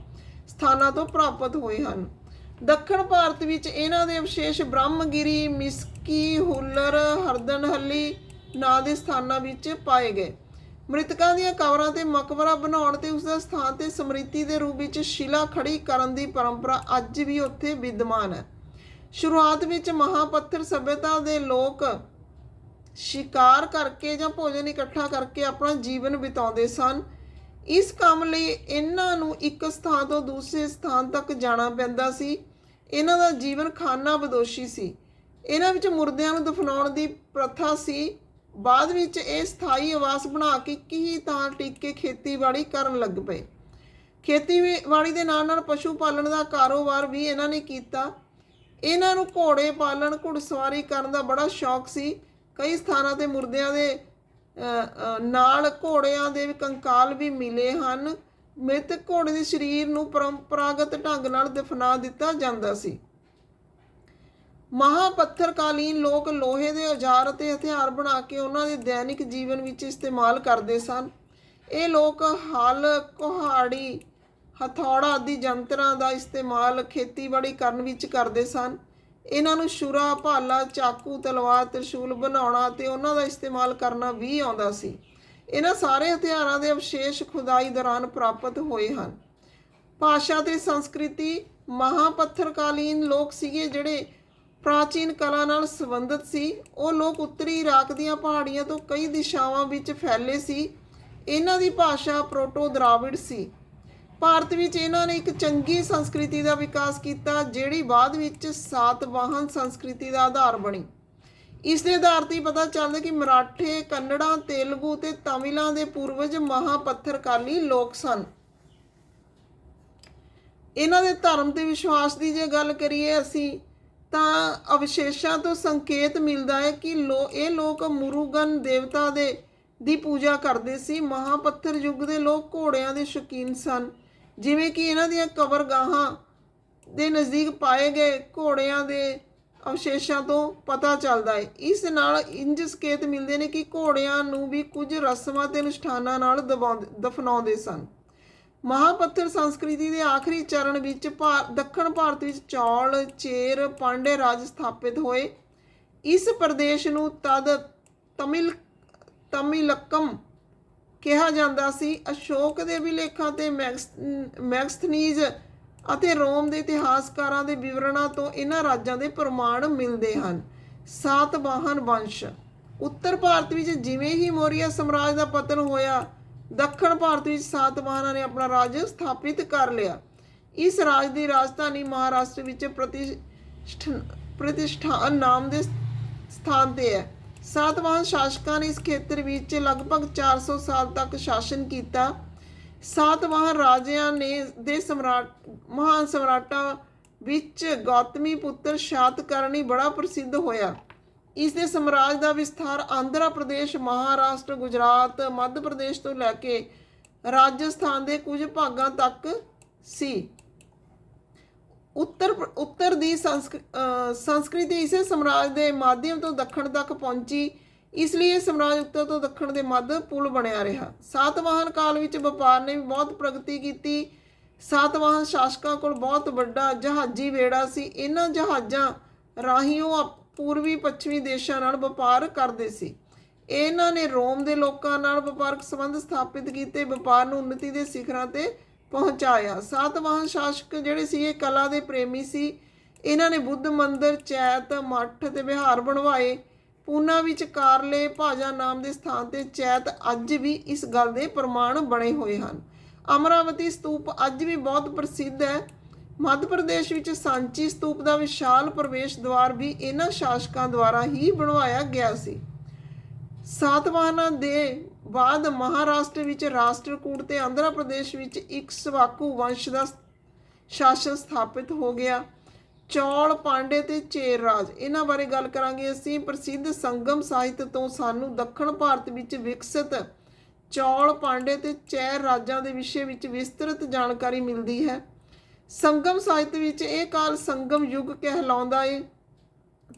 ਸਥਾਨਾਂ ਤੋਂ ਪ੍ਰਾਪਤ ਹੋਏ ਹਨ। ਦੱਖਣ ਭਾਰਤ ਵਿੱਚ ਇਹਨਾਂ ਦੇ ਅਵਸ਼ੇਸ਼ ਬ੍ਰਹਮਗਿਰੀ, ਮਿਸਕੀ, ਹੁੱਲਰ, ਹਰਦਨਹੱਲੀ ਨਾਂ ਦੇ ਸਥਾਨਾਂ ਵਿੱਚ ਪਾਏ ਗਏ। ਮ੍ਰਿਤਕਾਂ ਦੀਆਂ ਕਬਰਾਂ ਤੇ ਮਕਬਰਾ ਬਣਾਉਣ ਤੇ ਉਸ ਦਾ ਸਥਾਨ ਤੇ ਸਮ੍ਰਿਤੀ ਦੇ ਰੂਪ ਵਿੱਚ ਸ਼ਿਲਾ ਖੜੀ ਕਰਨ ਦੀ ਪਰੰਪਰਾ ਅੱਜ ਵੀ ਉੱਥੇ ਵਿਦਮਾਨ ਹੈ। ਸ਼ੁਰੂਆਤ ਵਿੱਚ ਮਹਾਪੱਥਰ ਸੱਭਿਅਤਾ ਦੇ ਲੋਕ ਸ਼ਿਕਾਰ ਕਰਕੇ ਜਾਂ ਭੋਜਨ ਇਕੱਠਾ ਕਰਕੇ ਆਪਣਾ ਜੀਵਨ ਬਿਤਾਉਂਦੇ ਸਨ। ਇਸ ਕੰਮ ਲਈ ਇਹਨਾਂ ਨੂੰ ਇੱਕ ਸਥਾਨ ਤੋਂ ਦੂਸਰੇ ਸਥਾਨ ਤੱਕ ਜਾਣਾ ਪੈਂਦਾ ਸੀ। ਇਹਨਾਂ ਦਾ ਜੀਵਨ ਖਾਨਾ ਬਦੋਸ਼ੀ ਸੀ। ਇਹਨਾਂ ਵਿੱਚ ਮੁਰਦਿਆਂ ਨੂੰ ਦਫਨਾਉਣ ਦੀ ਪ੍ਰਥਾ ਸੀ। ਬਾਅਦ ਵਿੱਚ ਇਹ ਸਥਾਈ ਆਵਾਸ ਬਣਾ ਕੇ ਇੱਕ ਹੀ ਥਾਂ ਟਿਕ ਕੇ ਖੇਤੀਬਾੜੀ ਕਰਨ ਲੱਗ ਪਏ। ਖੇਤੀਬਾੜੀ ਦੇ ਨਾਲ ਨਾਲ ਪਸ਼ੂ ਪਾਲਣ ਦਾ ਕਾਰੋਬਾਰ ਵੀ ਇਹਨਾਂ ਨੇ ਕੀਤਾ। ਇਹਨਾਂ ਨੂੰ ਘੋੜੇ ਪਾਲਣ, ਘੁੜਸਵਾਰੀ ਕਰਨ ਦਾ ਬੜਾ ਸ਼ੌਕ ਸੀ। ਕਈ ਸਥਾਨਾਂ ਤੇ ਮੁਰਦਿਆਂ ਦੇ ਨਾਲ ਘੋੜਿਆਂ ਦੇ ਕੰਕਾਲ ਵੀ ਮਿਲੇ ਹਨ। ਮ੍ਰਿਤਕ ਘੋੜੇ ਦੇ ਸਰੀਰ ਨੂੰ ਪਰੰਪਰਾਗਤ ਢੰਗ ਨਾਲ ਦਫਨਾ ਦਿੱਤਾ ਜਾਂਦਾ ਸੀ। ਮਹਾਪੱਥਰਕਾਲੀਨ ਲੋਕ ਲੋਹੇ ਦੇ ਔਜ਼ਾਰ ਅਤੇ ਹਥਿਆਰ ਬਣਾ ਕੇ ਉਹਨਾਂ ਦੇ ਦੈਨਿਕ ਜੀਵਨ ਵਿੱਚ ਇਸਤੇਮਾਲ ਕਰਦੇ ਸਨ। ਇਹ ਲੋਕ ਹਲ, ਕੁਹਾੜੀ, ਹਥੌੜਾ ਆਦਿ ਯੰਤਰਾਂ ਦਾ ਇਸਤੇਮਾਲ ਖੇਤੀਬਾੜੀ ਕਰਨ ਵਿੱਚ ਕਰਦੇ ਸਨ। ਇਹਨਾਂ ਨੂੰ ਛੁਰਾ, ਭਾਲਾ, ਚਾਕੂ, ਤਲਵਾਰ, ਤ੍ਰਿਸ਼ੂਲ ਬਣਾਉਣਾ ਅਤੇ ਉਹਨਾਂ ਦਾ ਇਸਤੇਮਾਲ ਕਰਨਾ ਵੀ ਆਉਂਦਾ ਸੀ। ਇਹਨਾਂ ਸਾਰੇ ਹਥਿਆਰਾਂ ਦੇ ਅਵਸ਼ੇਸ਼ ਖੁਦਾਈ ਦੌਰਾਨ ਪ੍ਰਾਪਤ ਹੋਏ ਹਨ। ਭਾਸ਼ਾ ਤੇ ਸੰਸਕ੍ਰਿਤੀ ਮਹਾਪੱਥਰਕਾਲੀਨ ਲੋਕ ਸੀਗੇ ਜਿਹੜੇ ਪ੍ਰਾਚੀਨ ਕਲਾ ਨਾਲ ਸੰਬੰਧਿਤ ਸੀ। ਉਹ ਲੋਕ ਉੱਤਰੀ ਇਰਾਕ ਦੀਆਂ ਪਹਾੜੀਆਂ ਤੋਂ ਕਈ ਦਿਸ਼ਾਵਾਂ ਵਿੱਚ ਫੈਲੇ ਸੀ। ਇਹਨਾਂ ਦੀ ਭਾਸ਼ਾ ਪ੍ਰੋਟੋ ਦਰਾਵਿੜ ਸੀ। ਭਾਰਤ ਵਿੱਚ ਇਹਨਾਂ ਨੇ ਇੱਕ ਚੰਗੀ ਸੰਸਕ੍ਰਿਤੀ ਦਾ ਵਿਕਾਸ ਕੀਤਾ ਜਿਹੜੀ ਬਾਅਦ ਵਿੱਚ ਸਾਤਵਾਹਨ ਸੰਸਕ੍ਰਿਤੀ ਦਾ ਆਧਾਰ ਬਣੀ। ਇਸ ਦੇ ਆਧਾਰ 'ਤੇ ਪਤਾ ਚੱਲਦਾ ਕਿ ਮਰਾਠੇ, ਕੰਨੜਾ, ਤੇਲਗੂ ਤੇ ਤਮਿਲਾਂ ਦੇ ਪੂਰਵਜ ਮਹਾਪੱਥਰਕਾਲੀ ਲੋਕ ਸਨ। ਇਹਨਾਂ ਦੇ ਧਰਮ ਤੇ ਵਿਸ਼ਵਾਸ ਦੀ ਜੇ ਗੱਲ ਕਰੀਏ ਅਸੀਂ ਤਾਂ ਅਵਸ਼ੇਸ਼ਾਂ ਤੋਂ ਸੰਕੇਤ ਮਿਲਦਾ ਹੈ ਕਿ ਇਹ ਲੋਕ ਮੁਰੂਗਨ ਦੇਵਤਾ ਦੀ ਪੂਜਾ ਕਰਦੇ ਸੀ। ਮਹਾਪੱਥਰ ਯੁੱਗ ਦੇ ਲੋਕ ਘੋੜਿਆਂ ਦੇ ਸ਼ੌਕੀਨ ਸਨ। ਜਿਵੇਂ ਕਿ ਇਹਨਾਂ ਦੀਆਂ ਕਬਰਗਾਹਾਂ ਦੇ ਨਜ਼ਦੀਕ ਪਾਏ ਗਏ ਘੋੜਿਆਂ ਦੇ ਅਵਸ਼ੇਸ਼ਾਂ ਤੋਂ ਪਤਾ ਚੱਲਦਾ ਹੈ। ਇਸ ਨਾਲ ਇੰਜ ਸੰਕੇਤ ਮਿਲਦੇ ਨੇ ਕਿ ਘੋੜਿਆਂ ਨੂੰ ਵੀ ਕੁਝ ਰਸਮਾਂ ਤੇ ਅਨੁਸ਼ਠਾਨਾਂ ਨਾਲ ਦਫਨਾਉਂਦੇ ਸਨ। ਮਹਾਪੱਥਰ ਸੰਸਕ੍ਰਿਤੀ ਦੇ ਆਖਰੀ ਚਰਨ ਵਿੱਚ ਦੱਖਣ ਭਾਰਤ ਵਿੱਚ ਚੌਲ, ਚੇਰ, ਪਾਂਡੇ ਰਾਜ ਸਥਾਪਿਤ ਹੋਏ। ਇਸ ਪ੍ਰਦੇਸ਼ ਨੂੰ ਤਦ ਤਮਿਲਕਮ ਕਿਹਾ ਜਾਂਦਾ ਸੀ। ਅਸ਼ੋਕ ਦੇ ਅਭਿਲੇਖਾਂ ਤੇ ਮੈਗਸਥਨੀਜ਼ ਅਤੇ ਰੋਮ ਦੇ ਇਤਿਹਾਸਕਾਰਾਂ ਦੇ ਵਿਵਰਣਾਂ ਤੋਂ ਇਹਨਾਂ ਰਾਜਾਂ ਦੇ ਪ੍ਰਮਾਣ ਮਿਲਦੇ ਹਨ। ਸਾਤਵਾਹਨ ਵੰਸ਼ ਉੱਤਰ ਭਾਰਤ ਵਿੱਚ ਜਿਵੇਂ ਹੀ ਮੌਰੀਆ ਸਾਮਰਾਜ ਦਾ ਪਤਨ ਹੋਇਆ ਦੱਖਣ ਭਾਰਤ ਵਿੱਚ ਸਾਤਵਾਹਨਾਂ ਨੇ ਆਪਣਾ ਰਾਜ ਸਥਾਪਿਤ ਕਰ ਲਿਆ। ਇਸ ਰਾਜ ਦੀ ਰਾਜਧਾਨੀ ਮਹਾਰਾਸ਼ਟਰ ਵਿੱਚ ਪ੍ਰਤਿਸ਼ਠਾਨ ਨਾਮ ਦੇ ਸਥਾਨ ਤੇ ਹੈ। ਸਾਤਵਾਹਨ ਸ਼ਾਸਕਾਂ ਨੇ ਇਸ ਖੇਤਰ ਵਿੱਚ ਲਗਭਗ 400 ਸਾਲ ਤੱਕ ਸ਼ਾਸਨ ਕੀਤਾ। ਸਾਤਵਾਹਨ ਰਾਜਿਆਂ ਨੇ ਦੇ ਮਹਾਨ ਸਮਰਾਟਾਂ ਵਿੱਚ ਗੌਤਮੀ ਪੁੱਤਰ ਸ਼ਾਤਕਰਣੀ ਬੜਾ ਪ੍ਰਸਿੱਧ ਹੋਇਆ। ਇਸ ਦੇ ਸਾਮਰਾਜ ਦਾ ਵਿਸਥਾਰ ਆਂਧਰਾ ਪ੍ਰਦੇਸ਼, ਮਹਾਰਾਸ਼ਟਰ, ਗੁਜਰਾਤ, ਮੱਧ ਪ੍ਰਦੇਸ਼ ਤੋਂ ਲੈ ਕੇ ਰਾਜਸਥਾਨ ਦੇ ਕੁਝ ਭਾਗਾਂ ਤੱਕ ਸੀ। ਉੱਤਰ ਦੀ ਸੰਸਕ੍ਰਿਤੀ ਇਸੇ ਸਾਮਰਾਜ ਦੇ ਮਾਧਿਅਮ ਤੋਂ ਦੱਖਣ ਤੱਕ ਪਹੁੰਚੀ। ਇਸ ਲਈ ਇਹ ਸਾਮਰਾਜ ਉੱਤਰ ਤੋਂ ਦੱਖਣ ਦੇ ਮੱਧ ਪੁਲ ਬਣਿਆ ਰਿਹਾ। ਸਾਤਵਾਹਨ ਕਾਲ ਵਿੱਚ ਵਪਾਰ ਨੇ ਵੀ ਬਹੁਤ ਪ੍ਰਗਤੀ ਕੀਤੀ। ਸਾਤਵਾਹਨ ਸ਼ਾਸਕਾਂ ਕੋਲ ਬਹੁਤ ਵੱਡਾ ਜਹਾਜ਼ੀ ਬੇੜਾ ਸੀ। ਇਹਨਾਂ ਜਹਾਜ਼ਾਂ ਰਾਹੀਂ ਉਹ ਪੂਰਬੀ ਪੱਛਮੀ ਦੇਸ਼ਾਂ ਨਾਲ ਵਪਾਰ ਕਰਦੇ ਸੀ। ਇਹਨਾਂ ਨੇ ਰੋਮ ਦੇ ਲੋਕਾਂ ਨਾਲ ਵਪਾਰਕ ਸੰਬੰਧ ਸਥਾਪਿਤ ਕੀਤੇ, ਵਪਾਰ ਨੂੰ ਉੱਨਤੀ ਦੇ ਸਿਖਰਾਂ ਤੇ ਪਹੁੰਚਾਇਆ। ਸਾਤਵਾਹਨ ਸ਼ਾਸਕ ਜਿਹੜੇ ਸੀ ਇਹ ਕਲਾ ਦੇ ਪ੍ਰੇਮੀ ਸੀ। ਇਹਨਾਂ ਨੇ ਬੁੱਧ ਮੰਦਰ, ਚੈਤ ਮੱਠ ਤੇ ਵਿਹਾਰ ਬਣਵਾਏ। ਪੂਨਾ ਵਿੱਚ ਕਾਰਲੇ ਭਾਜਾ ਨਾਮ ਦੇ ਸਥਾਨ ਤੇ ਚੈਤ ਅੱਜ ਵੀ ਇਸ ਗੱਲ ਦੇ ਪ੍ਰਮਾਣ ਬਣੇ ਹੋਏ ਹਨ। ਅਮਰਾਵਤੀ ਸਤੂਪ ਅੱਜ ਵੀ ਬਹੁਤ ਪ੍ਰਸਿੱਧ ਹੈ। ਮੱਧ ਪ੍ਰਦੇਸ਼ ਵਿੱਚ ਸਾਂਚੀ ਸਤੂਪ ਦਾ ਵਿਸ਼ਾਲ ਪ੍ਰਵੇਸ਼ ਦੁਆਰ ਵੀ ਇਹਨਾਂ ਸ਼ਾਸਕਾਂ ਦੁਆਰਾ ਹੀ ਬਣਵਾਇਆ ਗਿਆ ਸੀ। ਸਾਤਵਾਹਨਾਂ ਦੇ ਬਾਅਦ ਮਹਾਰਾਸ਼ਟਰ ਵਿੱਚ ਰਾਸ਼ਟਰਕੂਟ ਤੇ ਆਂਧਰਾ ਪ੍ਰਦੇਸ਼ ਵਿੱਚ ਇਕਸ਼ਵਾਕੂ ਵੰਸ਼ ਦਾ ਸ਼ਾਸਨ ਸਥਾਪਿਤ ਹੋ ਗਿਆ। ਚੌਲ, ਪਾਂਡੇ ਤੇ ਚੇਰ ਰਾਜ, ਇਹਨਾਂ ਬਾਰੇ ਗੱਲ ਕਰਾਂਗੇ ਅਸੀਂ। ਪ੍ਰਸਿੱਧ ਸੰਗਮ ਸਾਹਿਤ ਤੋਂ ਸਾਨੂੰ ਦੱਖਣ ਭਾਰਤ ਵਿੱਚ ਵਿਕਸਿਤ ਚੌਲ, ਪਾਂਡੇ ਤੇ ਚੈਰ ਰਾਜਾਂ ਦੇ ਵਿਸ਼ੇ ਵਿੱਚ ਵਿਸਤ੍ਰਿਤ ਜਾਣਕਾਰੀ ਮਿਲਦੀ ਹੈ। ਸੰਗਮ ਸਾਹਿਤ ਵਿੱਚ ਇਹ ਕਾਲ ਸੰਗਮ ਯੁੱਗ ਕਹਿਲਾਉਂਦਾ ਹੈ।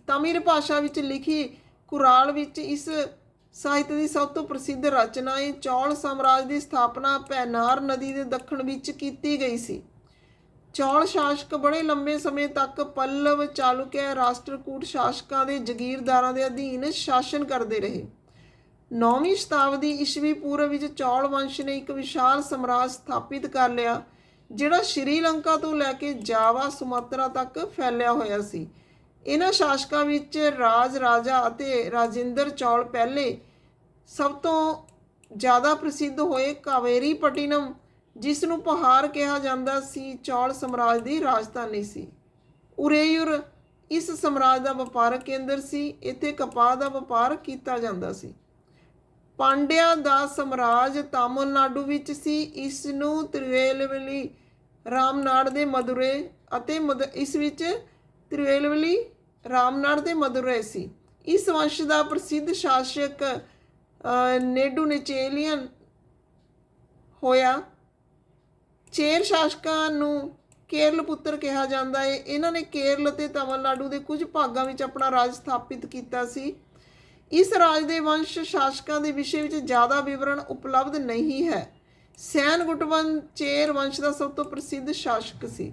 ਤਮਿਲ ਭਾਸ਼ਾ ਵਿੱਚ ਲਿਖੀ ਕੁਰਾਲ ਵਿੱਚ ਇਸ ਸਾਹਿਤ ਦੀ ਸਭ ਤੋਂ ਪ੍ਰਸਿੱਧ ਰਚਨਾ ਹੈ। ਚੌਲ ਸਾਮਰਾਜ ਦੀ ਸਥਾਪਨਾ ਪੈਨਾਰ ਨਦੀ ਦੇ ਦੱਖਣ ਵਿੱਚ ਕੀਤੀ ਗਈ ਸੀ। ਚੌਲ ਸ਼ਾਸਕ ਬੜੇ ਲੰਬੇ ਸਮੇਂ ਤੱਕ ਪੱਲਵ, ਚਾਲੁਕਿਆ, ਰਾਸ਼ਟਰਕੂਟ ਸ਼ਾਸਕਾਂ ਦੇ ਜਗੀਰਦਾਰਾਂ ਦੇ ਅਧੀਨ ਸ਼ਾਸਨ ਕਰਦੇ ਰਹੇ। 9ਵੀਂ ਸ਼ਤਾਬਦੀ ਈਸਵੀ ਪੂਰਵ ਵਿੱਚ ਚੌਲ ਵੰਸ਼ ਨੇ ਇੱਕ ਵਿਸ਼ਾਲ ਸਾਮਰਾਜ ਸਥਾਪਿਤ ਕਰ ਲਿਆ, ਜਿਹੜਾ ਸ਼੍ਰੀਲੰਕਾ ਤੋਂ ਲੈ ਕੇ ਜਾਵਾ, ਸੁਮਾਤਰਾ ਤੱਕ ਫੈਲਿਆ ਹੋਇਆ ਸੀ। ਇਹਨਾਂ ਸ਼ਾਸਕਾਂ ਵਿੱਚ ਰਾਜਾ ਅਤੇ ਰਾਜਿੰਦਰ ਚੌਲ ਪਹਿਲੇ ਸਭ ਤੋਂ ਜ਼ਿਆਦਾ ਪ੍ਰਸਿੱਧ ਹੋਏ। ਕਾਵੇਰੀ ਪਟਿਨਮ, ਜਿਸ ਨੂੰ ਪਹਾੜ ਕਿਹਾ ਜਾਂਦਾ ਸੀ, ਚੌਲ ਸਾਮਰਾਜ ਦੀ ਰਾਜਧਾਨੀ ਸੀ। ਉਰੇਯੂਰ ਇਸ ਸਾਮਰਾਜ ਦਾ ਵਪਾਰਕ ਕੇਂਦਰ ਸੀ। ਇੱਥੇ ਕਪਾਹ ਦਾ ਵਪਾਰ ਕੀਤਾ ਜਾਂਦਾ ਸੀ। ਪਾਂਡਿਆਂ ਦਾ ਸਾਮਰਾਜ ਤਾਮਿਲਨਾਡੂ ਵਿੱਚ ਸੀ। ਇਸ ਨੂੰ ਤਿਰੂਵੇਲਵਲੀ, ਰਾਮਨਾੜ ਦੇ ਮਦੁਰੈ ਅਤੇ ਇਸ ਵਿੱਚ ਤਿਰੂਵੇਲਵਲੀ, ਰਾਮਨਾੜ ਤੇ ਮਦੁਰੈ ਸੀ। ਇਸ ਵੰਸ਼ ਦਾ ਪ੍ਰਸਿੱਧ ਸ਼ਾਸਕ ਨੇਡੂਨੇਚੇਲੀਅਨ ਹੋਇਆ। ਚੇਰ ਸ਼ਾਸਕਾਂ ਨੂੰ ਕੇਰਲ ਪੁੱਤਰ ਕਿਹਾ ਜਾਂਦਾ ਹੈ। ਇਹਨਾਂ ਨੇ ਕੇਰਲ ਅਤੇ ਤਾਮਿਲਨਾਡੂ ਦੇ ਕੁਝ ਭਾਗਾਂ ਵਿੱਚ ਆਪਣਾ ਰਾਜ ਸਥਾਪਿਤ ਕੀਤਾ ਸੀ। ਇਸ ਰਾਜ ਦੇ ਵੰਸ਼ ਸ਼ਾਸਕਾਂ ਦੇ ਵਿਸ਼ੇ ਵਿੱਚ ਜ਼ਿਆਦਾ ਵਿਵਰਣ ਉਪਲਬਧ ਨਹੀਂ ਹੈ। ਸੈਨਗੁਟਵਨ ਚੇਰ ਵੰਸ਼ ਦਾ ਸਭ ਤੋਂ ਪ੍ਰਸਿੱਧ ਸ਼ਾਸਕ ਸੀ।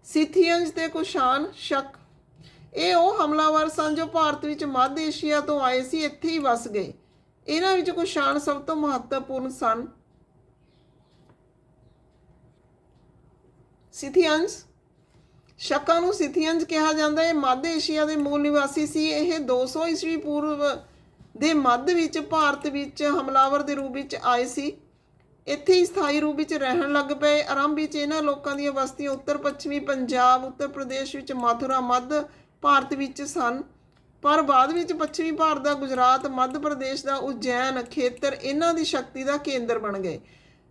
ਸਿਥੀਅਨਜ਼ ਤੇ ਕੁਸ਼ਾਨ ਸ਼ਕ, ਇਹ ਉਹ ਹਮਲਾਵਰ ਸਨ ਜੋ ਭਾਰਤ ਵਿੱਚ ਮੱਧ ਏਸ਼ੀਆ ਤੋਂ ਆਏ ਸੀ, ਇੱਥੇ ਹੀ ਵਸ ਗਏ। ਇਹਨਾਂ ਵਿੱਚ ਕੁਸ਼ਾਨ ਸਭ ਤੋਂ ਮਹੱਤਵਪੂਰਨ ਸਨ। ਸਿਥੀਅਨਜ਼, ਸ਼ਕਾਂ ਨੂੰ ਸਿਥੀਅਨਜ਼ ਕਿਹਾ ਜਾਂਦਾ ਹੈ। ਮੱਧ ਏਸ਼ੀਆ ਦੇ ਮੂਲ ਨਿਵਾਸੀ ਸੀ। ਇਹ 200 ਈਸਵੀ ਪੂਰਵ ਦੇ ਮੱਧ ਵਿੱਚ ਭਾਰਤ ਵਿੱਚ ਹਮਲਾਵਰ ਦੇ ਰੂਪ ਵਿੱਚ ਆਏ ਸੀ। ਇੱਥੇ ਹੀ ਸਥਾਈ ਰੂਪ ਵਿੱਚ ਰਹਿਣ ਲੱਗ ਪਏ। ਆਰੰਭ ਵਿੱਚ ਇਹਨਾਂ ਲੋਕਾਂ ਦੀਆਂ ਬਸਤੀਆਂ ਉੱਤਰ ਪੱਛਮੀ ਪੰਜਾਬ, ਉੱਤਰ ਪ੍ਰਦੇਸ਼ ਵਿੱਚ ਮਥੁਰਾ, ਮੱਧ ਭਾਰਤ ਵਿੱਚ ਸਨ। ਪਰ ਬਾਅਦ ਵਿੱਚ ਪੱਛਮੀ ਭਾਰਤ ਦਾ ਗੁਜਰਾਤ, ਮੱਧ ਪ੍ਰਦੇਸ਼ ਦਾ ਉਜੈਨ ਖੇਤਰ ਇਹਨਾਂ ਦੀ ਸ਼ਕਤੀ ਦਾ ਕੇਂਦਰ ਬਣ ਗਏ।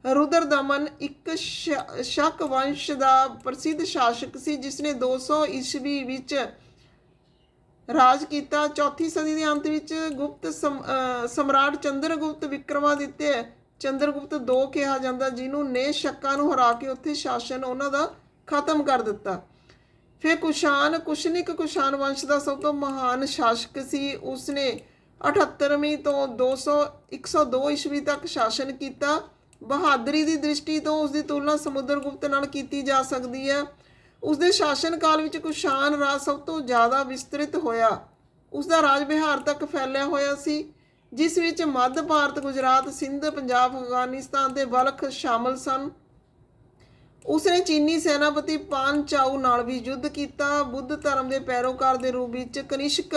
ਰੁਦਰਦਮਨ ਇੱਕ ਸ਼ਕ ਵੰਸ਼ ਦਾ ਪ੍ਰਸਿੱਧ ਸ਼ਾਸਕ ਸੀ, ਜਿਸ ਨੇ 200 ਈਸਵੀ ਵਿੱਚ ਰਾਜ ਕੀਤਾ। ਚੌਥੀ ਸਦੀ ਦੇ ਅੰਤ ਵਿੱਚ ਗੁਪਤ ਸਮਰਾਟ ਚੰਦਰਗੁਪਤ ਵਿਕਰਮਾਦਿੱਤਿਆ, ਚੰਦਰਗੁਪਤ II ਕਿਹਾ ਜਾਂਦਾ, ਜਿਹਨੂੰ ਨੇ ਸ਼ੱਕਾਂ ਨੂੰ ਹਰਾ ਕੇ ਉੱਥੇ ਸ਼ਾਸਨ ਉਹਨਾਂ ਦਾ ਖਤਮ ਕਰ ਦਿੱਤਾ। ਫਿਰ ਕੁਸ਼ਾਨ, ਕੁਸ਼ਨਿਕ ਕੁਸ਼ਾਨ ਵੰਸ਼ ਦਾ ਸਭ ਤੋਂ ਮਹਾਨ ਸ਼ਾਸਕ ਸੀ। ਉਸਨੇ 78ਵੀਂ ਤੋਂ 102 ਈਸਵੀ ਤੱਕ ਸ਼ਾਸਨ ਕੀਤਾ। ਬਹਾਦਰੀ ਦੀ ਦ੍ਰਿਸ਼ਟੀ ਤੋਂ ਉਸਦੀ ਤੁਲਨਾ ਸਮੁੰਦਰਗੁਪਤ ਨਾਲ ਕੀਤੀ ਜਾ ਸਕਦੀ ਹੈ। ਉਸਦੇ ਸ਼ਾਸਨ ਕਾਲ ਵਿੱਚ ਕੁਸ਼ਾਨ ਰਾਜ ਸਭ ਤੋਂ ਜ਼ਿਆਦਾ ਵਿਸਤ੍ਰਿਤ ਹੋਇਆ। ਉਸਦਾ ਰਾਜ ਬਿਹਾਰ ਤੱਕ ਫੈਲਿਆ ਹੋਇਆ ਸੀ, ਜਿਸ ਵਿੱਚ ਮੱਧ ਭਾਰਤ, ਗੁਜਰਾਤ, ਸਿੰਧ, ਪੰਜਾਬ, ਅਫਗਾਨਿਸਤਾਨ ਤੇ ਬਲਖ ਸ਼ਾਮਲ ਸਨ। ਉਸਨੇ ਚੀਨੀ ਸੈਨਾਪਤੀ ਪਾਨ ਚਾਓ ਨਾਲ ਵੀ ਯੁੱਧ ਕੀਤਾ। ਬੁੱਧ ਧਰਮ ਦੇ ਪੈਰੋਕਾਰ ਦੇ ਰੂਪ ਵਿੱਚ ਕਨਿਸ਼ਕ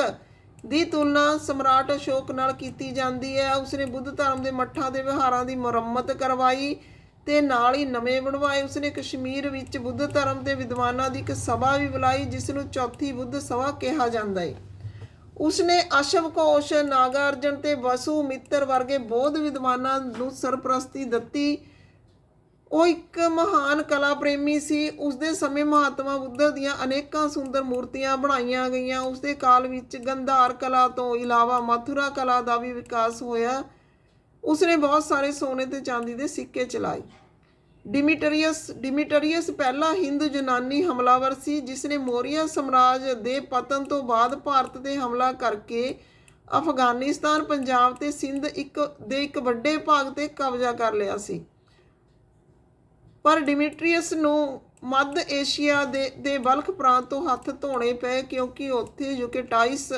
ਦੀ ਤੁਲਨਾ ਸਮਰਾਟ ਅਸ਼ੋਕ ਨਾਲ ਕੀਤੀ ਜਾਂਦੀ ਹੈ। ਉਸਨੇ ਬੁੱਧ ਧਰਮ ਦੇ ਮੱਠਾਂ ਦੇ ਵਿਹਾਰਾਂ ਦੀ ਮੁਰੰਮਤ ਕਰਵਾਈ ਤੇ ਨਾਲ ਹੀ ਨਵੇਂ ਬਣਵਾਏ। ਉਸਨੇ ਕਸ਼ਮੀਰ ਵਿੱਚ ਬੁੱਧ ਧਰਮ ਦੇ ਵਿਦਵਾਨਾਂ ਦੀ ਇੱਕ ਸਭਾ ਵੀ ਬੁਲਾਈ ਜਿਸ ਨੂੰ ਚੌਥੀ ਬੁੱਧ ਸਭਾ ਕਿਹਾ ਜਾਂਦਾ ਹੈ। ਉਸਨੇ ਅਸ਼ਵ ਘੋਸ਼, ਨਾਗਾਰਜਨ ਤੇ ਵਸੂ ਮਿੱਤਰ ਵਰਗੇ ਬੌਧ ਵਿਦਵਾਨਾਂ ਨੂੰ ਸਰਪ੍ਰਸਤੀ ਦਿੱਤੀ। ਉਹ ਇੱਕ ਮਹਾਨ ਕਲਾ ਪ੍ਰੇਮੀ ਸੀ। ਉਸਦੇ ਸਮੇਂ ਮਹਾਤਮਾ ਬੁੱਧ ਦੀਆਂ ਅਨੇਕਾਂ ਸੁੰਦਰ ਮੂਰਤੀਆਂ ਬਣਾਈਆਂ ਗਈਆਂ। ਉਸਦੇ ਕਾਲ ਵਿੱਚ ਗੰਧਾਰ ਕਲਾ ਤੋਂ ਇਲਾਵਾ ਮਥੁਰਾ ਕਲਾ ਦਾ ਵੀ ਵਿਕਾਸ ਹੋਇਆ। ਉਸਨੇ ਬਹੁਤ ਸਾਰੇ ਸੋਨੇ ਤੇ ਚਾਂਦੀ ਦੇ ਸਿੱਕੇ ਚਲਾਏ। ਡਿਮੀਟਰੀਅਸ ਪਹਿਲਾ ਹਿੰਦ ਯੂਨਾਨੀ ਹਮਲਾਵਰ ਸੀ ਜਿਸਨੇ ਮੌਰੀਆ ਸਾਮਰਾਜ ਦੇ ਪਤਨ ਤੋਂ ਬਾਅਦ ਭਾਰਤ ਤੇ ਹਮਲਾ ਕਰਕੇ ਅਫਗਾਨਿਸਤਾਨ, ਪੰਜਾਬ ਤੇ ਸਿੰਧ ਦੇ ਇੱਕ ਵੱਡੇ ਭਾਗ ਤੇ ਕਬਜ਼ਾ ਕਰ ਲਿਆ ਸੀ। ਪਰ ਡਿਮੀਟਰੀਅਸ ਨੂੰ ਮੱਧ ਏਸ਼ੀਆ ਦੇ ਬਲਖ ਪ੍ਰਾਂਤ ਤੋਂ ਹੱਥ ਧੋਣੇ ਪਏ ਕਿਉਂਕਿ ਉੱਥੇ ਯੂਕੇਟਾਈਸ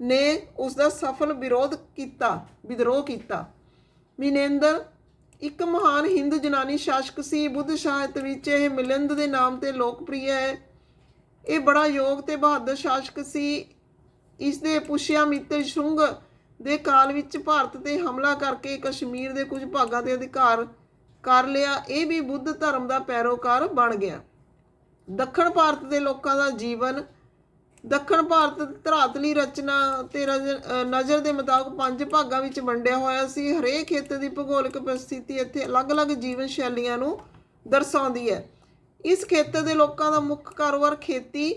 ਨੇ ਉਸ ਦਾ ਸਫਲ ਵਿਦਰੋਹ ਕੀਤਾ। ਮਿਨੇਂਦਰ ਇੱਕ ਮਹਾਨ ਹਿੰਦ ਯੂਨਾਨੀ ਸ਼ਾਸਕ ਸੀ। ਬੁੱਧ ਸਾਹਿਤ ਵਿੱਚ ਇਹ ਮਿਲਿੰਦ ਦੇ ਨਾਮ ਤੇ ਲੋਕਪ੍ਰਿਯ ਹੈ। ਇਹ ਬੜਾ ਯੋਗ ਤੇ ਬਹਾਦਰ ਸ਼ਾਸਕ ਸੀ। ਇਸ ਦੇ ਪੁਸ਼ਯਾਮਿਤਰ ਸ਼ੁੰਗ ਦੇ ਕਾਲ ਵਿੱਚ ਭਾਰਤ ਤੇ ਹਮਲਾ ਕਰਕੇ ਕਸ਼ਮੀਰ ਦੇ ਕੁਝ ਭਾਗਾਂ ਤੇ ਅਧਿਕਾਰ ਕਰ ਲਿਆ। ਇਹ ਵੀ ਬੁੱਧ ਧਰਮ ਦਾ ਪੈਰੋਕਾਰ ਬਣ ਗਿਆ। ਦੱਖਣ ਭਾਰਤ ਦੇ ਲੋਕਾਂ ਦਾ ਜੀਵਨ। ਦੱਖਣ ਭਾਰਤ ਧਰਾਤਲੀ ਰਚਨਾ ਤੇ ਨਜ਼ਰ ਦੇ ਮੁਤਾਬਕ 5 ਭਾਗਾਂ ਵਿੱਚ ਵੰਡਿਆ ਹੋਇਆ ਸੀ। ਹਰੇਕ ਖੇਤਰ ਦੀ ਭੂਗੋਲਿਕ ਪਰਿਸਥਿਤੀ ਇੱਥੇ ਅਲੱਗ-ਅਲੱਗ ਜੀਵਨ ਸ਼ੈਲੀਆਂ ਨੂੰ ਦਰਸਾਉਂਦੀ ਹੈ। ਇਸ ਖੇਤਰ ਦੇ ਲੋਕਾਂ ਦਾ ਮੁੱਖ ਕਾਰੋਬਾਰ ਖੇਤੀ।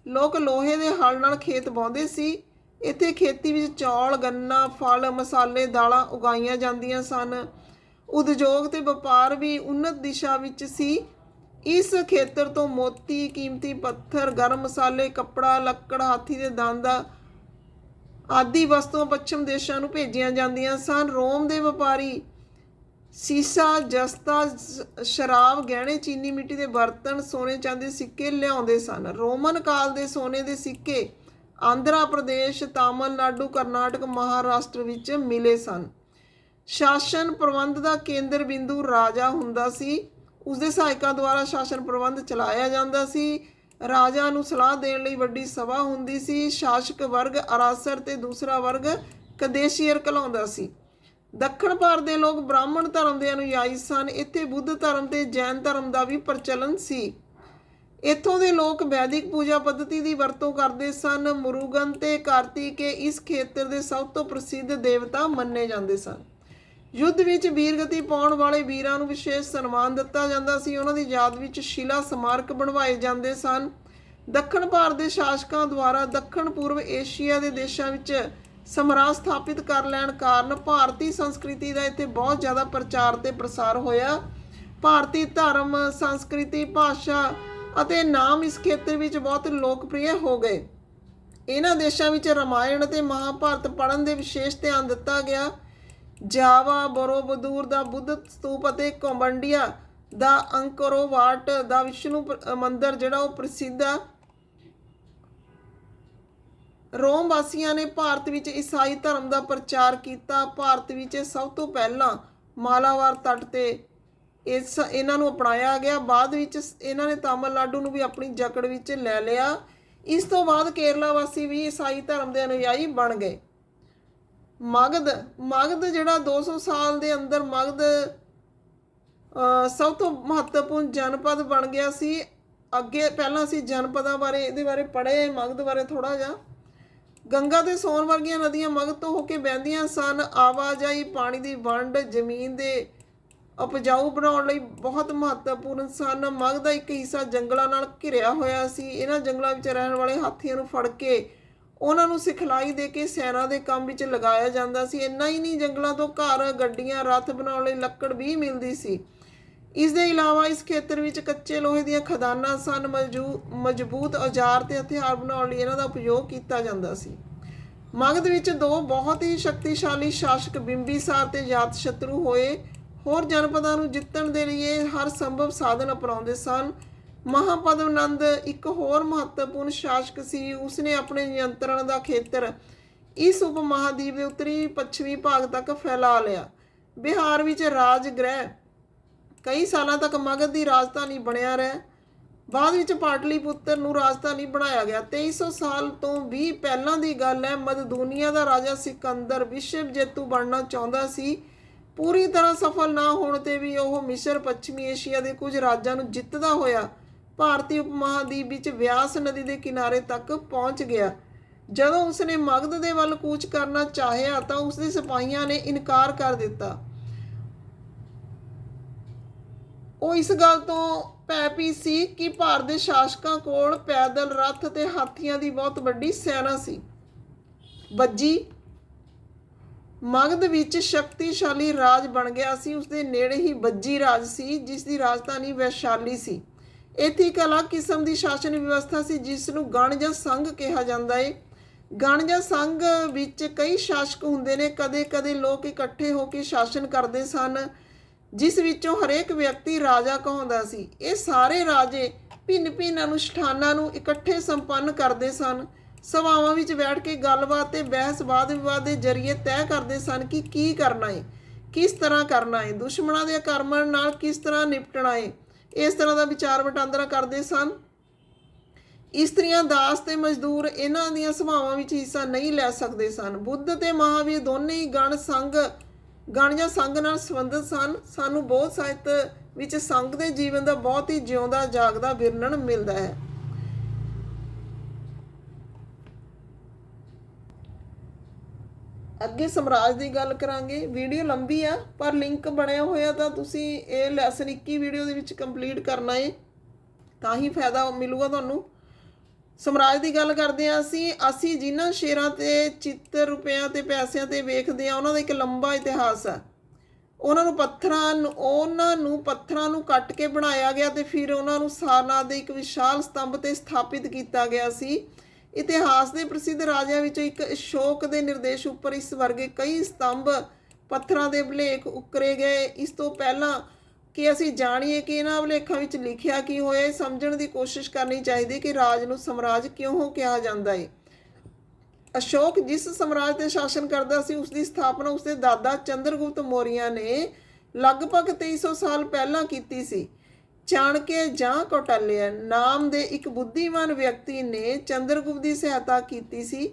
ਲੋਕ ਲੋਹੇ ਦੇ ਹਲ ਨਾਲ ਖੇਤ ਵਾਹੁੰਦੇ ਸੀ। ਇੱਥੇ ਖੇਤੀ ਵਿੱਚ ਚੌਲ, ਗੰਨਾ, ਫਲ, ਮਸਾਲੇ, ਦਾਲਾਂ ਉਗਾਈਆਂ ਜਾਂਦੀਆਂ ਸਨ। ਉਦਯੋਗ ਤੇ ਵਪਾਰ ਵੀ ਉੱਨਤ ਦਿਸ਼ਾ ਵਿੱਚ ਸੀ। ਇਸ ਖੇਤਰ ਤੋਂ ਮੋਤੀ, ਕੀਮਤੀ ਪੱਥਰ, ਗਰਮ ਮਸਾਲੇ, ਕੱਪੜਾ, ਲੱਕੜ, ਹਾਥੀ ਦੇ ਦੰਦ ਆਦਿ ਵਸਤੂਆਂ ਪੱਛਮ ਦੇਸ਼ਾਂ ਨੂੰ ਭੇਜੀਆਂ ਜਾਂਦੀਆਂ ਸਨ। ਰੋਮ ਦੇ ਵਪਾਰੀ ਸੀਸਾ, ਜਸਤਾ, ਸ਼ਰਾਬ, ਗਹਿਣੇ, ਚੀਨੀ ਮਿੱਟੀ ਦੇ ਬਰਤਨ, ਸੋਨੇ ਚਾਂਦੀ ਦੇ ਸਿੱਕੇ ਲਿਆਉਂਦੇ ਸਨ। ਰੋਮਨ ਕਾਲ ਦੇ ਸੋਨੇ ਦੇ ਸਿੱਕੇ ਆਂਧਰਾ ਪ੍ਰਦੇਸ਼, ਤਾਮਿਲਨਾਡੂ, ਕਰਨਾਟਕ, ਮਹਾਰਾਸ਼ਟਰ ਵਿੱਚ ਮਿਲੇ ਸਨ। ਸ਼ਾਸਨ ਪ੍ਰਬੰਧ ਦਾ ਕੇਂਦਰ ਬਿੰਦੂ ਰਾਜਾ ਹੁੰਦਾ ਸੀ। ਉਸਦੇ ਸਹਾਇਕਾਂ ਦੁਆਰਾ ਸ਼ਾਸਨ ਪ੍ਰਬੰਧ ਚਲਾਇਆ ਜਾਂਦਾ ਸੀ। ਰਾਜਾ ਨੂੰ ਸਲਾਹ ਦੇਣ ਲਈ ਵੱਡੀ ਸਭਾ ਹੁੰਦੀ ਸੀ। ਸ਼ਾਸਕ ਵਰਗ ਅਰਾਸਰ ਤੇ ਦੂਸਰਾ ਵਰਗ ਕਦੇਸ਼ੀਅਰ ਕਹਿਲਾਉਂਦਾ ਸੀ। ਦੱਖਣ ਭਾਰਤ ਦੇ ਲੋਕ ਬ੍ਰਾਹਮਣ ਧਰਮ ਦੇ ਅਨੁਯਾਈ ਸਨ। ਇੱਥੇ ਬੁੱਧ ਧਰਮ ਤੇ ਜੈਨ ਧਰਮ ਦਾ ਵੀ ਪ੍ਰਚਲਨ ਸੀ। ਇੱਥੋਂ ਦੇ ਲੋਕ ਵੈਦਿਕ ਪੂਜਾ ਪੱਧਤੀ ਦੀ ਵਰਤੋਂ ਕਰਦੇ ਸਨ। ਮੁਰੂਗਨ ਤੇ ਕਾਰਤਿਕੇ ਇਸ ਖੇਤਰ ਦੇ ਸਭ ਤੋਂ ਪ੍ਰਸਿੱਧ ਦੇਵਤਾ ਮੰਨੇ ਜਾਂਦੇ ਸਨ। ਯੁੱਧ ਵਿੱਚ ਵੀਰਗਤੀ ਪਾਉਣ ਵਾਲੇ ਵੀਰਾਂ ਨੂੰ ਵਿਸ਼ੇਸ਼ ਸਨਮਾਨ ਦਿੱਤਾ ਜਾਂਦਾ ਸੀ। ਉਹਨਾਂ ਦੀ ਯਾਦ ਵਿੱਚ ਸ਼ਿਲਾ ਸਮਾਰਕ ਬਣਵਾਏ ਜਾਂਦੇ ਸਨ। ਦੱਖਣ ਭਾਰਤ ਦੇ ਸ਼ਾਸਕਾਂ ਦੁਆਰਾ ਦੱਖਣ ਪੂਰਬ ਏਸ਼ੀਆ ਦੇ ਦੇਸ਼ਾਂ ਵਿੱਚ ਸਮਰਾਜ ਸਥਾਪਿਤ ਕਰ ਲੈਣ ਕਾਰਨ ਭਾਰਤੀ ਸੰਸਕ੍ਰਿਤੀ ਦਾ ਇੱਥੇ ਬਹੁਤ ਜ਼ਿਆਦਾ ਪ੍ਰਚਾਰ ਤੇ ਪ੍ਰਸਾਰ ਹੋਇਆ। ਭਾਰਤੀ ਧਰਮ, ਸੰਸਕ੍ਰਿਤੀ, ਭਾਸ਼ਾ ਅਤੇ ਨਾਮ ਇਸ ਖੇਤਰ ਵਿੱਚ ਬਹੁਤ ਲੋਕਪ੍ਰਿਯ ਹੋ ਗਏ। ਇਹਨਾਂ ਦੇਸ਼ਾਂ ਵਿੱਚ ਰਾਮਾਇਣ ਅਤੇ ਮਹਾਭਾਰਤ ਪੜ੍ਹਨ ਦੇ ਵਿਸ਼ੇਸ਼ ਧਿਆਨ ਦਿੱਤਾ ਗਿਆ। ਜਾਵਾ, ਬੋਰੋਬਦੂਰ ਦਾ ਬੁੱਧ ਸਤੂਪ ਅਤੇ ਕੰਬੋਡੀਆ ਦਾ ਅੰਕੋਰ ਵਾਟ ਦਾ ਵਿਸ਼ਨੂੰ ਮੰਦਿਰ ਜਿਹੜਾ ਉਹ ਪ੍ਰਸਿੱਧ ਆ। ਰੋਮ ਵਾਸੀਆਂ ਨੇ ਭਾਰਤ ਵਿੱਚ ਈਸਾਈ ਧਰਮ ਦਾ ਪ੍ਰਚਾਰ ਕੀਤਾ। ਭਾਰਤ ਵਿੱਚ ਸਭ ਤੋਂ ਪਹਿਲਾਂ ਮਾਲਾਬਾਰ ਤੱਟ ਤੇ ਇਹਨਾਂ ਨੂੰ ਅਪਣਾਇਆ ਗਿਆ। ਬਾਅਦ ਵਿੱਚ ਇਹਨਾਂ ਨੇ ਤਾਮਿਲਨਾਡੂ ਨੂੰ ਵੀ ਆਪਣੀ ਜਕੜ ਵਿੱਚ ਲੈ ਲਿਆ। ਇਸ ਤੋਂ ਬਾਅਦ ਕੇਰਲਾ ਵਾਸੀ ਵੀ ਈਸਾਈ ਧਰਮ ਦੇ ਅਨੁਯਾਈ ਬਣ ਗਏ। ਮਗਧ ਜਿਹੜਾ 200 ਸਾਲ ਦੇ ਅੰਦਰ ਮਗਧ ਸਭ ਤੋਂ ਮਹੱਤਵਪੂਰਨ ਜਨਪਦ ਬਣ ਗਿਆ ਸੀ। ਅੱਗੇ ਪਹਿਲਾਂ ਅਸੀਂ ਜਨਪਦਾਂ ਬਾਰੇ ਇਹਦੇ ਬਾਰੇ ਪੜ੍ਹੇ, ਮਗਧ ਬਾਰੇ ਥੋੜ੍ਹਾ ਜਿਹਾ। ਗੰਗਾ ਤੇ ਸੋਨ ਵਰਗੀਆਂ ਨਦੀਆਂ ਮਗਧ ਤੋਂ ਹੋ ਕੇ ਵਹਿੰਦੀਆਂ ਸਨ। ਆਵਾਜਾਈ, ਪਾਣੀ ਦੀ ਵੰਡ, ਜ਼ਮੀਨ ਦੇ ਉਪਜਾਊ ਬਣਾਉਣ ਲਈ ਬਹੁਤ ਮਹੱਤਵਪੂਰਨ ਸਨ। ਮਗਧ ਦਾ ਇੱਕ ਹਿੱਸਾ ਜੰਗਲਾਂ ਨਾਲ ਘਿਰਿਆ ਹੋਇਆ ਸੀ। ਇਹਨਾਂ ਜੰਗਲਾਂ ਵਿੱਚ ਰਹਿਣ ਵਾਲੇ ਹਾਥੀਆਂ ਨੂੰ ਫੜ ਕੇ ਉਹਨਾਂ ਨੂੰ ਸਿਖਲਾਈ ਦੇ ਕੇ ਸੈਨਾ ਦੇ ਕੰਮ ਵਿੱਚ ਲਗਾਇਆ ਜਾਂਦਾ ਸੀ। ਇੰਨਾ ਹੀ ਨਹੀਂ, ਜੰਗਲਾਂ ਤੋਂ ਘਰ, ਗੱਡੀਆਂ, ਰੱਥ ਬਣਾਉਣ ਲਈ ਲੱਕੜ ਵੀ ਮਿਲਦੀ ਸੀ। ਇਸ ਦੇ ਇਲਾਵਾ ਇਸ ਖੇਤਰ ਵਿੱਚ ਕੱਚੇ ਲੋਹੇ ਦੀਆਂ ਖਦਾਨਾਂ ਸਨ। ਮਜ਼ਬੂਤ ਔਜ਼ਾਰ ਤੇ ਹਥਿਆਰ ਬਣਾਉਣ ਲਈ ਇਹਨਾਂ ਦਾ ਉਪਯੋਗ ਕੀਤਾ ਜਾਂਦਾ ਸੀ। ਮਗਧ ਵਿੱਚ 2 ਬਹੁਤ ਹੀ ਸ਼ਕਤੀਸ਼ਾਲੀ ਸ਼ਾਸਕ ਬਿੰਬੀਸਾਰ ਤੇ ਜਾਤਸ਼ਤਰੂ ਹੋਏ। ਹੋਰ ਜਨਪਦਾਂ ਨੂੰ ਜਿੱਤਣ ਦੇ ਲਈ ਹਰ ਸੰਭਵ ਸਾਧਨ ਅਪਣਾਉਂਦੇ ਸਨ। ਮਹਾਪਦਮਨੰਦ ਇੱਕ ਹੋਰ ਮਹੱਤਵਪੂਰਨ ਸ਼ਾਸਕ ਸੀ। ਉਸਨੇ ਆਪਣੇ ਨਿਯੰਤਰਣ ਦਾ ਖੇਤਰ ਇਸ ਉਪ ਮਹਾਦੀਪ ਦੇ ਉੱਤਰੀ ਪੱਛਮੀ ਭਾਗ ਤੱਕ ਫੈਲਾ ਲਿਆ। ਬਿਹਾਰ ਵਿੱਚ ਰਾਜਗ੍ਰਹਿ ਕਈ ਸਾਲਾਂ ਤੱਕ ਮਗਧ ਦੀ ਰਾਜਧਾਨੀ ਬਣਿਆ ਰਿਹਾ। ਬਾਅਦ ਵਿੱਚ ਪਾਟਲੀਪੁੱਤਰ ਨੂੰ ਰਾਜਧਾਨੀ ਬਣਾਇਆ ਗਿਆ। 2300 ਸਾਲ ਤੋਂ ਵੀ ਪਹਿਲਾਂ ਦੀ ਗੱਲ ਹੈ। ਮਕਦੂਨੀਆ ਦਾ ਰਾਜਾ ਸਿਕੰਦਰ ਵਿਸ਼ਵ ਜੇਤੂ ਬਣਨਾ ਚਾਹੁੰਦਾ ਸੀ। ਪੂਰੀ ਤਰ੍ਹਾਂ ਸਫਲ ਨਾ ਹੋਣ ਤੇ ਵੀ ਉਹ ਮਿਸਰ, ਪੱਛਮੀ ਏਸ਼ੀਆ ਦੇ ਕੁਝ ਰਾਜਾਂ ਨੂੰ ਜਿੱਤਦਾ ਹੋਇਆ ਭਾਰਤੀ ਉਪਮਹਾਦੀਪ ਵਿੱਚ ਵਿਆਸ ਨਦੀ ਦੇ ਕਿਨਾਰੇ ਤੱਕ ਪਹੁੰਚ ਗਿਆ। ਜਦੋਂ ਉਸਨੇ ਮਗਧ ਦੇ ਵੱਲ ਕੂਚ ਕਰਨਾ ਚਾਹਿਆ ਤਾਂ ਉਸਦੇ ਸਿਪਾਹੀਆਂ ਨੇ ਇਨਕਾਰ ਕਰ ਦਿੱਤਾ। ਉਹ ਇਸ ਗੱਲ ਤੋਂ ਭੈਭੀਤ ਸੀ ਕਿ ਭਾਰਤ ਦੇ ਸ਼ਾਸਕਾਂ ਕੋਲ ਪੈਦਲ, ਰੱਥ ਅਤੇ ਹਾਥੀਆਂ ਦੀ ਬਹੁਤ ਵੱਡੀ ਸੈਨਾ ਸੀ। ਬੱਜੀ ਮਗਧ ਵਿੱਚ ਸ਼ਕਤੀਸ਼ਾਲੀ ਰਾਜ ਬਣ ਗਿਆ ਸੀ। ਉਸਦੇ ਨੇੜੇ ਹੀ ਬੱਜੀ ਰਾਜ ਸੀ, ਜਿਸ ਦੀ ਰਾਜਧਾਨੀ ਵੈਸ਼ਾਲੀ ਸੀ। ਇੱਥੇ ਇੱਕ ਅਲੱਗ ਕਿਸਮ ਦੀ ਸ਼ਾਸਨ ਵਿਵਸਥਾ ਸੀ ਜਿਸ ਨੂੰ ਗਣ ਜਾਂ ਸੰਘ ਕਿਹਾ ਜਾਂਦਾ ਹੈ। ਗਣ ਜਾਂ ਸੰਘ ਵਿੱਚ ਕਈ ਸ਼ਾਸਕ ਹੁੰਦੇ ਨੇ। ਕਦੇ-ਕਦੇ ਲੋਕ ਇਕੱਠੇ ਹੋ ਕੇ ਸ਼ਾਸਨ ਕਰਦੇ ਸਨ, ਜਿਸ ਵਿੱਚੋਂ ਹਰੇਕ ਵਿਅਕਤੀ ਰਾਜਾ ਕਹਾਉਂਦਾ ਸੀ। ਇਹ ਸਾਰੇ ਰਾਜੇ ਭਿੰਨ-ਭਿੰਨ ਅਨੁਸ਼ਠਾਨਾਂ ਨੂੰ ਇਕੱਠੇ ਸੰਪੰਨ ਕਰਦੇ ਸਨ। ਸਭਾਵਾਂ ਵਿੱਚ ਬੈਠ ਕੇ ਗੱਲਬਾਤ ਤੇ ਬਹਿਸ ਵਾਦ ਵਿਵਾਦ ਦੇ ਜ਼ਰੀਏ ਤੈਅ ਕਰਦੇ ਸਨ ਕਿ ਕੀ ਕਰਨਾ ਹੈ, ਕਿਸ ਤਰ੍ਹਾਂ ਕਰਨਾ ਹੈ, ਦੁਸ਼ਮਣਾਂ ਦੇ ਆਕਰਮਣ ਨਾਲ ਕਿਸ ਤਰ੍ਹਾਂ ਨਿਪਟਣਾ ਹੈ। ਇਸ ਤਰ੍ਹਾਂ ਦਾ ਵਿਚਾਰ ਵਟਾਂਦਰਾ ਕਰਦੇ ਸਨ। ਇਸਤਰੀਆਂ, ਦਾਸ ਤੇ ਮਜ਼ਦੂਰ ਇਹਨਾਂ ਦੀਆਂ ਸਭਾਵਾਂ ਵਿੱਚ ਹਿੱਸਾ ਨਹੀਂ ਲੈ ਸਕਦੇ ਸਨ। ਬੁੱਧ ਤੇ ਮਹਾਵੀਰ ਦੋਨੇ ਹੀ ਗਣ ਜਾਂ ਸੰਘ ਨਾਲ ਸੰਬੰਧਿਤ ਸਨ। ਸਾਨੂੰ ਬੌਧ ਸਾਹਿਤ ਵਿੱਚ ਸੰਘ ਦੇ ਜੀਵਨ ਦਾ ਬਹੁਤ ਹੀ ਜਿਉਂਦਾ ਜਾਗਦਾ ਵਿਰਣਨ ਮਿਲਦਾ ਹੈ। ਅੱਗੇ ਸਮਰਾਜ ਦੀ ਗੱਲ ਕਰਾਂਗੇ। ਵੀਡੀਓ ਲੰਬੀ ਆ ਪਰ ਲਿੰਕ ਬਣਿਆ ਹੋਇਆ ਤਾਂ ਤੁਸੀਂ ਇਹ ਲੈਸਨ 21 ਵੀਡੀਓ ਦੇ ਵਿੱਚ ਕੰਪਲੀਟ ਕਰਨਾ ਹੈ, ਤਾਂ ਹੀ ਫਾਇਦਾ ਮਿਲੂਗਾ ਤੁਹਾਨੂੰ। ਸਮਰਾਜ ਦੀ ਗੱਲ ਕਰਦੇ ਹਾਂ ਅਸੀਂ ਜਿਨ੍ਹਾਂ ਸ਼ੇਰਾਂ ਤੇ ਚਿੱਤਰ, ਰੁਪਇਆਂ ਤੇ ਪੈਸਿਆਂ ਤੇ ਵੇਖਦੇ ਹਾਂ ਉਹਨਾਂ ਦਾ ਇੱਕ ਲੰਬਾ ਇਤਿਹਾਸ ਹੈ। ਉਹਨਾਂ ਨੂੰ ਪੱਥਰਾਂ ਨੂੰ ਕੱਟ ਕੇ ਬਣਾਇਆ ਗਿਆ ਤੇ ਫਿਰ ਉਹਨਾਂ ਨੂੰ ਸਾਰਨਾਥ ਦੇ ਇੱਕ ਵਿਸ਼ਾਲ ਸਤੰਭ ਤੇ ਸਥਾਪਿਤ ਕੀਤਾ ਗਿਆ ਸੀ। ਇਤਿਹਾਸ ਦੇ ਪ੍ਰਸਿੱਧ ਰਾਜਿਆਂ ਵਿੱਚੋਂ ਇੱਕ ਅਸ਼ੋਕ ਦੇ ਨਿਰਦੇਸ਼ ਉੱਪਰ ਇਸ ਵਰਗੇ ਕਈ ਸਤੰਭ, ਪੱਥਰਾਂ ਦੇ ਅਭਿਲੇਖ ਉਕਰੇ ਗਏ। ਇਸ ਤੋਂ ਪਹਿਲਾਂ ਕਿ ਅਸੀਂ ਜਾਣੀਏ ਕਿ ਇਹਨਾਂ ਅਭਿਲੇਖਾਂ ਵਿੱਚ ਲਿਖਿਆ ਕੀ ਹੋਇਆ, ਇਹ ਸਮਝਣ ਦੀ ਕੋਸ਼ਿਸ਼ ਕਰਨੀ ਚਾਹੀਦੀ ਕਿ ਰਾਜ ਨੂੰ ਸਮਰਾਜ ਕਿਉਂ ਕਿਹਾ ਜਾਂਦਾ ਹੈ। ਅਸ਼ੋਕ ਜਿਸ ਸਮਰਾਜ ਤੇ ਸ਼ਾਸਨ ਕਰਦਾ ਸੀ, ਉਸ ਦੀ ਸਥਾਪਨਾ ਉਸਦੇ ਦਾਦਾ ਚੰਦਰਗੁਪਤ ਮੌਰੀਆ ਨੇ ਲਗਭਗ 2300 ਸਾਲ ਪਹਿਲਾਂ ਕੀਤੀ ਸੀ। ਚਾਣਕੇ ਜਾਂ ਕੌਟਲਿਆ ਨਾਮ ਦੇ ਇੱਕ ਬੁੱਧੀਮਾਨ ਵਿਅਕਤੀ ਨੇ ਚੰਦਰਗੁਪਤ ਦੀ ਸਹਾਇਤਾ ਕੀਤੀ ਸੀ।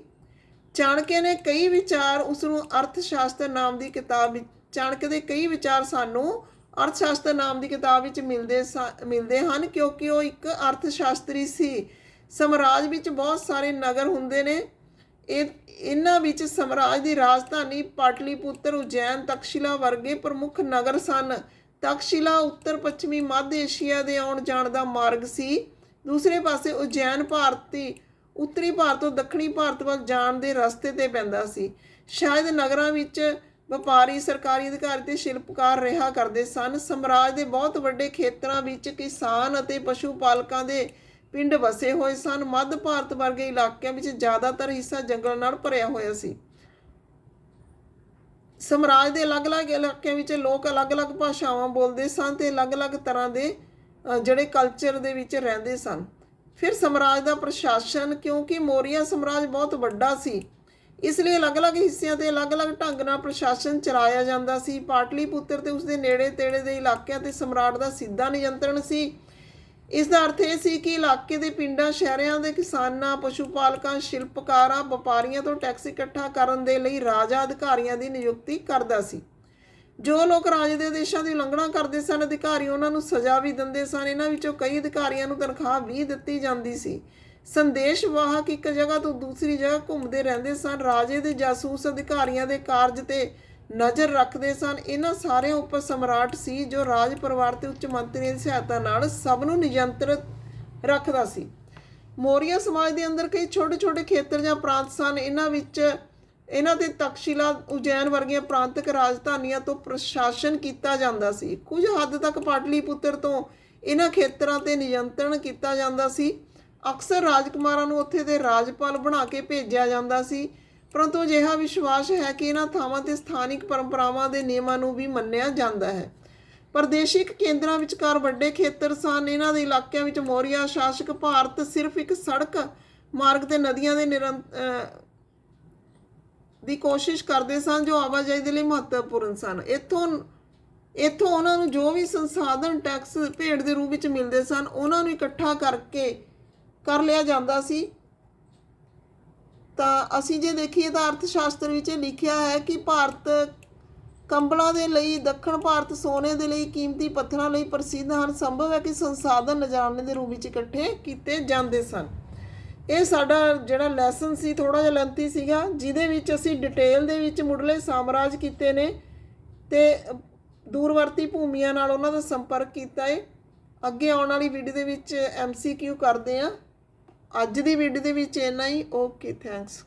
ਚਾਣਕੇ ਨੇ ਕਈ ਵਿਚਾਰ ਉਸਨੂੰ ਅਰਥਸ਼ਾਸਤਰ ਨਾਮ ਦੀ ਕਿਤਾਬ ਵਿੱਚ ਚਾਣਕੇ ਦੇ ਕਈ ਵਿਚਾਰ ਸਾਨੂੰ ਅਰਥਸ਼ਾਸਤਰ ਨਾਮ ਦੀ ਕਿਤਾਬ ਵਿੱਚ ਮਿਲਦੇ ਹਨ, ਕਿਉਂਕਿ ਉਹ ਇੱਕ ਅਰਥਸ਼ਾਸਤਰੀ ਸੀ। ਸਮਰਾਜ ਵਿੱਚ ਬਹੁਤ ਸਾਰੇ ਨਗਰ ਹੁੰਦੇ ਨੇ। ਇਹਨਾਂ ਵਿੱਚ ਸਮਰਾਜ ਦੀ ਰਾਜਧਾਨੀ ਪਾਟਲੀਪੁੱਤਰ, ਉਜੈਨ, ਤਕਸ਼ਿਲਾ ਵਰਗੇ ਪ੍ਰਮੁੱਖ ਨਗਰ ਸਨ। ਤਕਸ਼ਿਲਾ ਉੱਤਰ ਪੱਛਮੀ ਮੱਧ ਏਸ਼ੀਆ ਦੇ ਆਉਣ ਜਾਣ ਦਾ ਮਾਰਗ ਸੀ। ਦੂਸਰੇ ਪਾਸੇ ਉਜੈਨ ਉੱਤਰੀ ਭਾਰਤ ਤੋਂ ਦੱਖਣੀ ਭਾਰਤ ਵੱਲ ਜਾਣ ਦੇ ਰਸਤੇ ਤੇ ਪੈਂਦਾ ਸੀ। ਸ਼ਾਇਦ ਨਗਰਾਂ ਵਿੱਚ ਵਪਾਰੀ, ਸਰਕਾਰੀ ਅਧਿਕਾਰੀ ਤੇ ਸ਼ਿਲਪਕਾਰ ਰਿਹਾ ਕਰਦੇ ਸਨ। ਸਮਰਾਜ ਦੇ ਬਹੁਤ ਵੱਡੇ ਖੇਤਰਾਂ ਵਿੱਚ ਕਿਸਾਨ ਅਤੇ ਪਸ਼ੂ ਪਾਲਕਾਂ ਦੇ ਪਿੰਡ ਵਸੇ ਹੋਏ ਸਨ। ਮੱਧ ਭਾਰਤ ਵਰਗੇ ਇਲਾਕਿਆਂ ਵਿੱਚ ਜ਼ਿਆਦਾਤਰ ਹਿੱਸਾ ਜੰਗਲ ਨਾਲ ਭਰਿਆ ਹੋਇਆ ਸੀ। ਸਮਰਾਜ ਦੇ ਅਲੱਗ-ਅਲੱਗ ਇਲਾਕਿਆਂ ਵਿੱਚ ਲੋਕ ਅਲੱਗ-ਅਲੱਗ ਭਾਸ਼ਾਵਾਂ ਬੋਲਦੇ ਸਨ ਤੇ ਅਲੱਗ-ਅਲੱਗ ਤਰ੍ਹਾਂ ਦੇ ਜਿਹੜੇ ਕਲਚਰ ਦੇ ਵਿੱਚ ਰਹਿੰਦੇ ਸਨ। ਫਿਰ ਸਮਰਾਜ ਦਾ ਪ੍ਰਸ਼ਾਸਨ, ਕਿਉਂਕਿ ਮੌਰੀਆ ਸਮਰਾਜ ਬਹੁਤ ਵੱਡਾ ਸੀ, ਇਸ ਲਈ ਅਲੱਗ-ਅਲੱਗ ਹਿੱਸਿਆਂ ਤੇ ਅਲੱਗ-ਅਲੱਗ ਢੰਗ ਨਾਲ ਪ੍ਰਸ਼ਾਸਨ ਚਲਾਇਆ ਜਾਂਦਾ ਸੀ। ਪਾਟਲੀਪੁੱਤਰ ਤੇ ਉਸਦੇ ਨੇੜੇ-ਤੇੜੇ ਦੇ ਇਲਾਕਿਆਂ ਤੇ ਸਮਰਾਟ ਦਾ ਸਿੱਧਾ ਨਿਯੰਤਰਣ ਸੀ। ਇਸ ਦਾ ਅਰਥ ਇਹ ਸੀ ਕਿ ਇਲਾਕੇ ਦੇ ਪਿੰਡਾਂ, ਸ਼ਹਿਰਾਂ ਦੇ ਕਿਸਾਨਾਂ, ਪਸ਼ੂ ਪਾਲਕਾਂ, ਸ਼ਿਲਪਕਾਰਾਂ, ਵਪਾਰੀਆਂ ਤੋਂ ਟੈਕਸ ਇਕੱਠਾ ਕਰਨ ਦੇ ਲਈ ਰਾਜਾ ਅਧਿਕਾਰੀਆਂ ਦੀ ਨਿਯੁਕਤੀ ਕਰਦਾ ਸੀ। ਜੋ ਲੋਕ ਰਾਜੇ ਦੇ ਆਦੇਸ਼ਾਂ ਦੀ ਉਲੰਘਣਾ ਕਰਦੇ ਸਨ, ਅਧਿਕਾਰੀ ਉਹਨਾਂ ਨੂੰ ਸਜ਼ਾ ਵੀ ਦਿੰਦੇ ਸਨ। ਇਹਨਾਂ ਵਿੱਚੋਂ ਕਈ ਅਧਿਕਾਰੀਆਂ ਨੂੰ ਤਨਖਾਹ ਵੀ ਦਿੱਤੀ ਜਾਂਦੀ ਸੀ। ਸੰਦੇਸ਼ ਵਾਹਕ ਇੱਕ ਜਗ੍ਹਾ ਤੋਂ ਦੂਸਰੀ ਜਗ੍ਹਾ ਘੁੰਮਦੇ ਰਹਿੰਦੇ ਸਨ। ਰਾਜੇ ਦੇ ਜਾਸੂਸ ਅਧਿਕਾਰੀਆਂ ਦੇ ਕਾਰਜ ਤੇ ਨਜ਼ਰ ਰੱਖਦੇ ਸਨ। ਇਹਨਾਂ ਸਾਰਿਆਂ ਉੱਪਰ ਸਮਰਾਟ ਸੀ, ਜੋ ਰਾਜ ਪਰਿਵਾਰ ਤੇ ਉੱਚ ਮੰਤਰੀਆਂ ਦੀ ਸਹਾਇਤਾ ਨਾਲ ਸਭ ਨੂੰ ਨਿਯੰਤਰਿਤ ਰੱਖਦਾ ਸੀ। ਮੌਰੀਆ ਸਮਾਜ ਦੇ ਅੰਦਰ ਕਈ ਛੋਟੇ-ਛੋਟੇ ਖੇਤਰ ਜਾਂ ਪ੍ਰਾਂਤ ਸਨ। ਇਹਨਾਂ ਤੇ ਤਕਸ਼ਿਲਾ, ਉਜੈਨ ਵਰਗੀਆਂ ਪ੍ਰਾਂਤਕ ਰਾਜਧਾਨੀਆਂ ਤੋਂ ਪ੍ਰਸ਼ਾਸਨ ਕੀਤਾ ਜਾਂਦਾ ਸੀ। ਕੁਝ ਹੱਦ ਤੱਕ ਪਾਟਲੀਪੁੱਤਰ ਤੋਂ ਇਹਨਾਂ ਖੇਤਰਾਂ ਤੇ ਨਿਯੰਤਰਣ ਕੀਤਾ ਜਾਂਦਾ ਸੀ। ਅਕਸਰ ਰਾਜਕੁਮਾਰਾਂ ਨੂੰ ਉੱਥੇ ਦੇ ਰਾਜਪਾਲ ਬਣਾ ਕੇ ਭੇਜਿਆ ਜਾਂਦਾ ਸੀ, ਪਰੰਤੂ ਅਜਿਹਾ ਵਿਸ਼ਵਾਸ ਹੈ ਕਿ ਇਹਨਾਂ ਥਾਵਾਂ ਤੇ ਸਥਾਨਿਕ ਪਰੰਪਰਾਵਾਂ ਦੇ ਨਿਯਮਾਂ ਨੂੰ ਵੀ ਮੰਨਿਆ ਜਾਂਦਾ ਹੈ। ਪ੍ਰਦੇਸ਼ਿਕ ਕੇਂਦਰਾਂ ਵਿਚਕਾਰ ਵੱਡੇ ਖੇਤਰ ਸਨ। ਇਹਨਾਂ ਦੇ ਇਲਾਕਿਆਂ ਵਿੱਚ ਮੌਰੀਆ ਸ਼ਾਸਕ ਭਾਰਤ ਸਿਰਫ ਇੱਕ ਸੜਕ ਮਾਰਗ ਤੇ ਨਦੀਆਂ ਦੇ ਦੀ ਕੋਸ਼ਿਸ਼ ਕਰਦੇ ਸਨ, ਜੋ ਆਵਾਜਾਈ ਦੇ ਲਈ ਮਹੱਤਵਪੂਰਨ ਸਨ। ਇੱਥੋਂ ਇੱਥੋਂ ਉਹਨਾਂ ਨੂੰ ਜੋ ਵੀ ਸੰਸਾਧਨ ਟੈਕਸ ਭੇਟ ਦੇ ਰੂਪ ਵਿੱਚ ਮਿਲਦੇ ਸਨ ਉਹਨਾਂ ਨੂੰ ਇਕੱਠਾ ਕਰਕੇ ਕਰ ਲਿਆ ਜਾਂਦਾ ਸੀ। ਤਾਂ ਅਸੀਂ ਜੇ ਦੇਖੀਏ ਤਾਂ ਅਰਥ ਸ਼ਾਸਤਰ ਵਿੱਚ ਲਿਖਿਆ ਹੈ ਕਿ ਭਾਰਤ ਕੰਬਲਾਂ ਦੇ ਲਈ, ਦੱਖਣ ਭਾਰਤ ਸੋਨੇ ਦੇ ਲਈ, ਕੀਮਤੀ ਪੱਥਰਾਂ ਲਈ ਪ੍ਰਸਿੱਧ ਹਨ। ਸੰਭਵ ਹੈ ਕਿ ਸੰਸਾਧਨ ਨਜ਼ਾਰੇ ਦੇ ਰੂਪ ਵਿੱਚ ਇਕੱਠੇ ਕੀਤੇ ਜਾਂਦੇ ਸਨ। ਇਹ ਸਾਡਾ ਜਿਹੜਾ ਲੈਸਨ ਸੀ ਥੋੜ੍ਹਾ ਜਿਹਾ ਲੈਂਥੀ ਸੀਗਾ, ਜਿਹਦੇ ਵਿੱਚ ਅਸੀਂ ਡਿਟੇਲ ਦੇ ਵਿੱਚ ਮੁੱਢਲੇ ਸਾਮਰਾਜ ਕੀਤੇ ਨੇ ਤੇ ਦੂਰਵਰਤੀ ਭੂਮੀਆਂ ਨਾਲ ਉਹਨਾਂ ਦਾ ਸੰਪਰਕ ਕੀਤਾ ਹੈ। ਅੱਗੇ ਆਉਣ ਵਾਲੀ ਵੀਡੀਓ ਦੇ ਵਿੱਚ MCQ ਕਰਦੇ ਹਾਂ। ਅੱਜ ਦੀ ਵੀਡੀਓ ਦੇ ਵਿੱਚ ਇੰਨਾ ਹੀ। Okay, thanks.